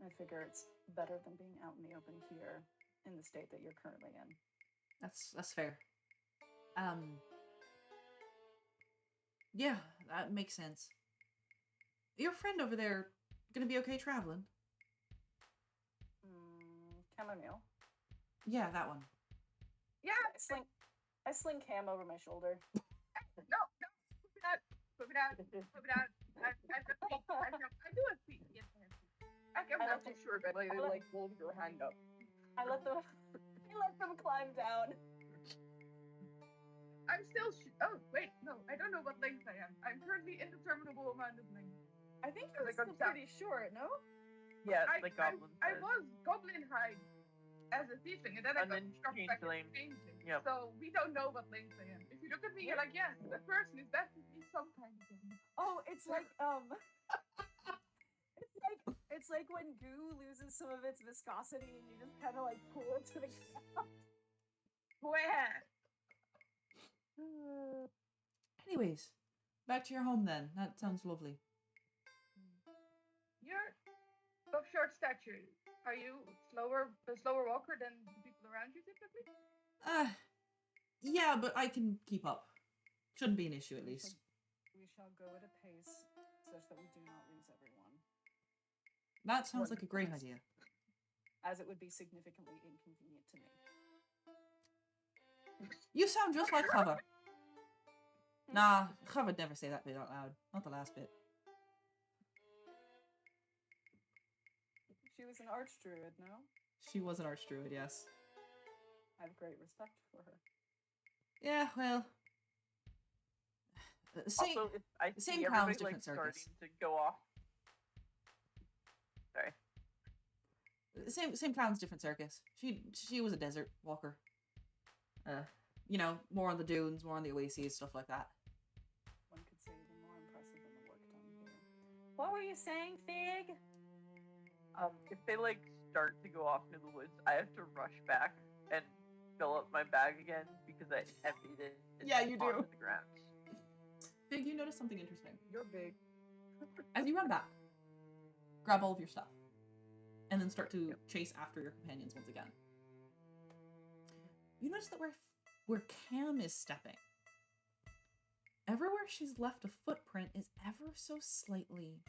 I figure it's better than being out in the open here in the state that you're currently in. That's fair. Yeah, that makes sense. Your friend over there gonna be okay traveling? Chamomile. Yeah, that one. Yeah. I sling Cam over my shoulder. No. Put it out. Put it out. Put it out. I do a feet. Yes, I have feet. I'm I not let too sure, but like hold your hand up. I let them climb down. I'm still. Oh wait, no. I don't know what length I am. I'm currently indeterminable amount of length. I think you're Like, still I'm down. pretty short, no? Yeah, I, like I, Goblin I says. was goblin high as a thiefling, and then I And got then struck changed back as lane. changeling. Yep. So we don't know what length I am. If you look at me, you're like, yes, that person is definitely some kind of thing. Oh, it's like it's like when goo loses some of its viscosity and you just kind of like pull it to the ground. Where? Anyways, back to your home then. That sounds lovely. You're of short stature. Are you a slower walker than the people around you typically? Yeah, but I can keep up. Shouldn't be an issue at least. We shall go at a pace such that we do not lose everyone, That sounds like a great idea. as it would be significantly inconvenient to me. You sound just like Chava. Nah, Chava would never say that bit out loud. Not the last bit. She was an archdruid, no? She was an archdruid, yes. I have great respect for her. Yeah, well. Same, Also, if I same see clowns, everybody, like, different circus. starting to go off. Sorry. Same clowns, different circus. She was a desert walker. You know, more on the dunes, more on the oases, stuff like that. One could say even more impressive than the work done here. What were you saying, Fig? If they like start to go off in the woods, I have to rush back and fill up my bag again because I emptied it. Yeah, you do. Onto the ground. Fig, you notice something interesting. You're big. As you run back, grab all of your stuff, and then start to chase after your companions once again. You notice that where Cam is stepping, everywhere she's left a footprint is ever so slightly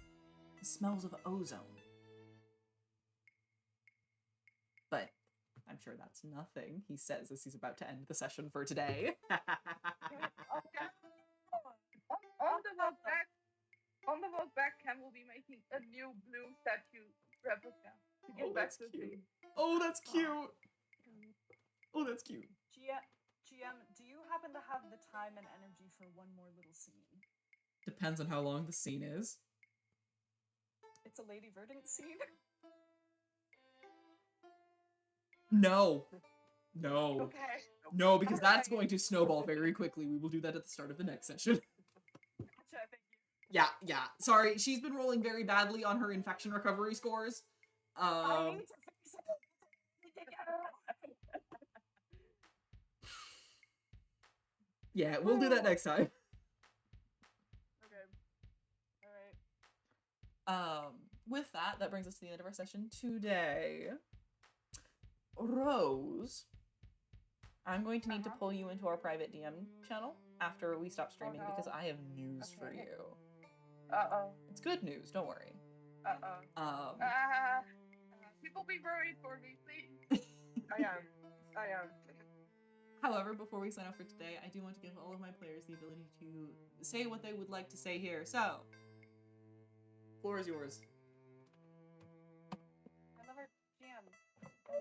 smells of ozone. But I'm sure that's nothing, he says as he's about to end the session for today. On the walk back, Cam will be making a new blue statue replica to get back that's to the cute. thing. Oh, that's cute. Oh, that's cute. GM, do you happen to have the time and energy for one more little scene? Depends on how long the scene is. It's a Lady Verdant scene. No. No. Okay. No, because that's Alright. going to snowball very quickly. We will do that at the start of the next session. Gotcha, thank you. Yeah. Sorry, she's been rolling very badly on her infection recovery scores. I need to fix it. Yeah, we'll do that next time. Okay. Alright. With that brings us to the end of our session today. Rose, I'm going to need to pull you into our private DM channel after we stop streaming because I have news for Okay. you. Uh-oh. It's good news, don't worry. Uh-oh. People be worried for me, please. I am. However, before we sign off for today, I do want to give all of my players the ability to say what they would like to say here. So, floor is yours. I love our GM.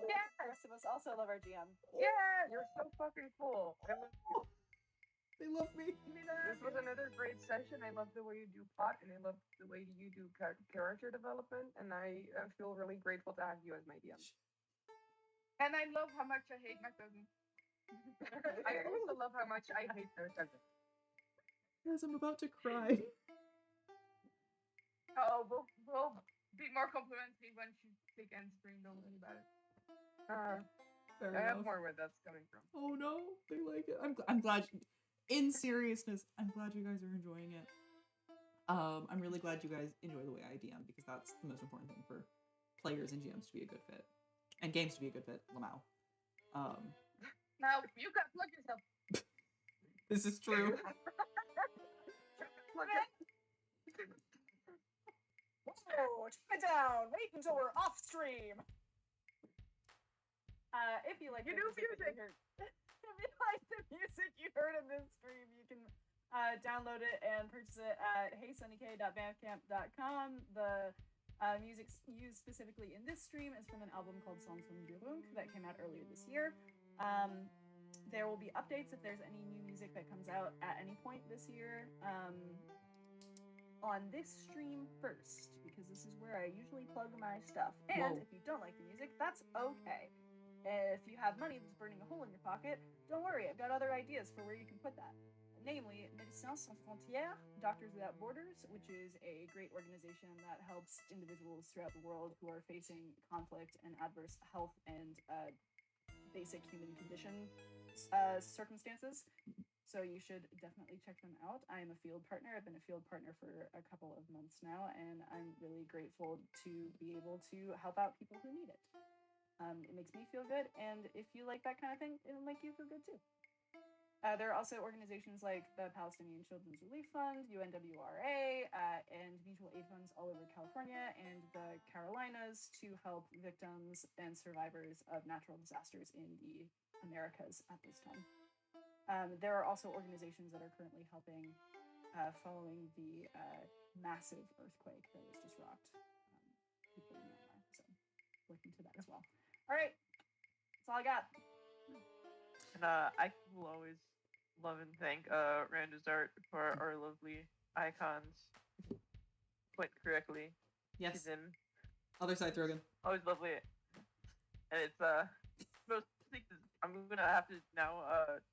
Yeah. The rest of us also love our GM. Yeah, you're so fucking cool. I love you. They love me. This was another great session. I love the way you do plot, and I love the way you do character development, and I feel really grateful to have you as my DM. And I love how much I hate my cousin. I also love how much I hate their cousin. Guys, I'm about to cry. Oh, we'll be more complimentary when she take end stream. Don't worry about it. Fair I have enough. more where that's coming from. Oh no, they like it. I'm glad. In seriousness, I'm glad you guys are enjoying it. I'm really glad you guys enjoy the way I DM because that's the most important thing for players and GMs to be a good fit, and games to be a good fit. Lamau. Now you can plug yourself. This is true. Whoa, turn it down. Wait until we're off stream. If you like You the do music that you heard, if you like the music you heard in this stream, you can download it and purchase it at heysunnyk.bandcamp.com. The music used specifically in this stream is from an album called Songs from Gurunk that came out earlier this year. There will be updates if there's any new music that comes out at any point this year on this stream first, because this is where I usually plug my stuff. And if you don't like the music, that's okay. If you have money that's burning a hole in your pocket, don't worry, I've got other ideas for where you can put that. Namely, Médecins Sans Frontières, Doctors Without Borders, which is a great organization that helps individuals throughout the world who are facing conflict and adverse health and basic human condition circumstances. So you should definitely check them out. I am a field partner. I've been a field partner for a couple of months now, and I'm really grateful to be able to help out people who need it. It makes me feel good, and if you like that kind of thing, it'll make you feel good too. There are also organizations like the Palestinian Children's Relief Fund, UNWRA, and mutual aid funds all over California and the Carolinas to help victims and survivors of natural disasters in the Americas at this time. There are also organizations that are currently helping following the massive earthquake that was just rocked people in Myanmar. So look into that as well. All right, that's all I got. And I will always love and thank Randa's art for our lovely icons. Quite correctly. Yes. She's in. Other side, Throgyn. Always lovely. And it's mostly I'm gonna have to now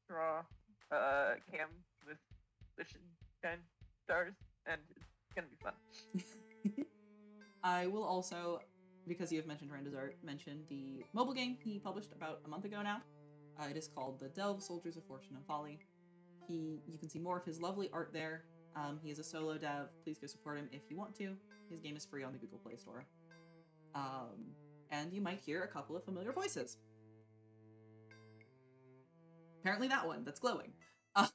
draw Cam with Vision kind stars, and it's gonna be fun. I will also, because you have mentioned Randa's art, mention the mobile game he published about a month ago now. It is called The Delve Soldiers of Fortune and Folly. You can see more of his lovely art there. He is a solo dev. Please go support him if you want to. His game is free on the Google Play Store. And you might hear a couple of familiar voices. Apparently that one that's glowing. And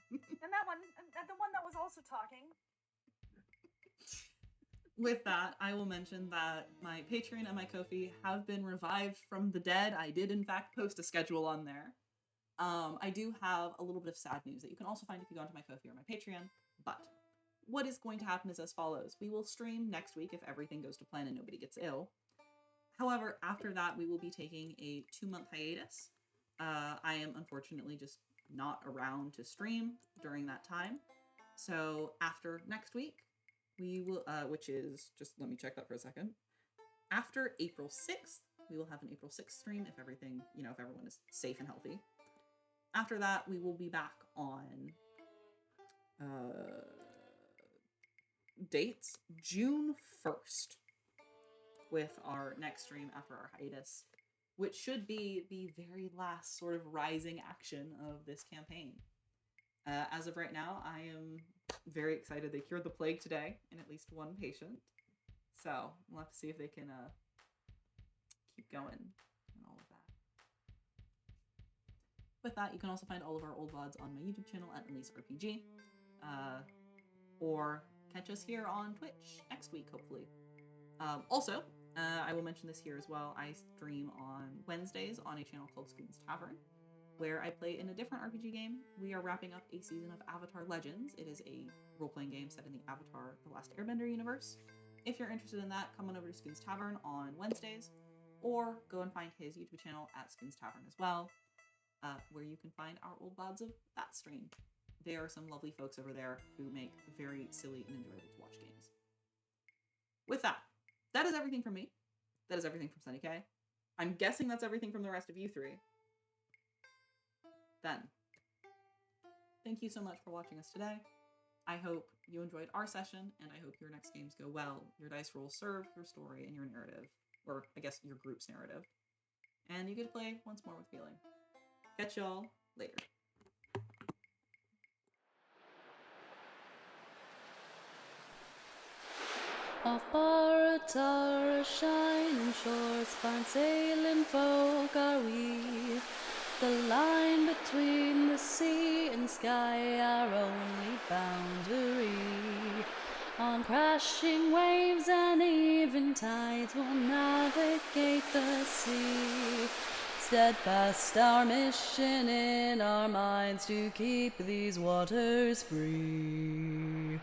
that one, the one that was also talking. With that, I will mention that my Patreon and my Ko-fi have been revived from the dead. I did, in fact, post a schedule on there. I do have a little bit of sad news that you can also find if you go onto my Ko-fi or my Patreon. But what is going to happen is as follows. We will stream next week if everything goes to plan and nobody gets ill. However, after that, we will be taking a 2-month hiatus. I am unfortunately just not around to stream during that time. So after next week, we will, which is, just let me check that for a second. After April 6th, we will have an April 6th stream if everything, if everyone is safe and healthy. After that, we will be back on dates June 1st with our next stream after our hiatus, which should be the very last sort of rising action of this campaign. As of right now, I am very excited. They cured the plague today in at least one patient. So we'll have to see if they can keep going and all of that. With that, you can also find all of our old VODs on my YouTube channel at Elise RPG. Or catch us here on Twitch next week, hopefully. Also, I will mention this here as well. I stream on Wednesdays on a channel called Scoon's Tavern, where I play in a different RPG game. We are wrapping up a season of Avatar Legends. It is a role-playing game set in the Avatar The Last Airbender universe. If you're interested in that, come on over to Scoon's Tavern on Wednesdays, or go and find his YouTube channel at Scoon's Tavern as well, where you can find our old VODs of that stream. There are some lovely folks over there who make very silly and enjoyable to watch games. With that, that is everything from me. That is everything from Sunny K. I'm guessing that's everything from the rest of you three. Then, thank you so much for watching us today. I hope you enjoyed our session, and I hope your next games go well. Your dice rolls serve your story and your narrative, or I guess your group's narrative. And you get to play once more with feeling. Catch y'all later. Off Baratara, shining shores, fine sailing folk are we. The line between the sea and sky, our only boundary. On crashing waves and even tides, we'll navigate the sea. Steadfast our mission in our minds to keep these waters free.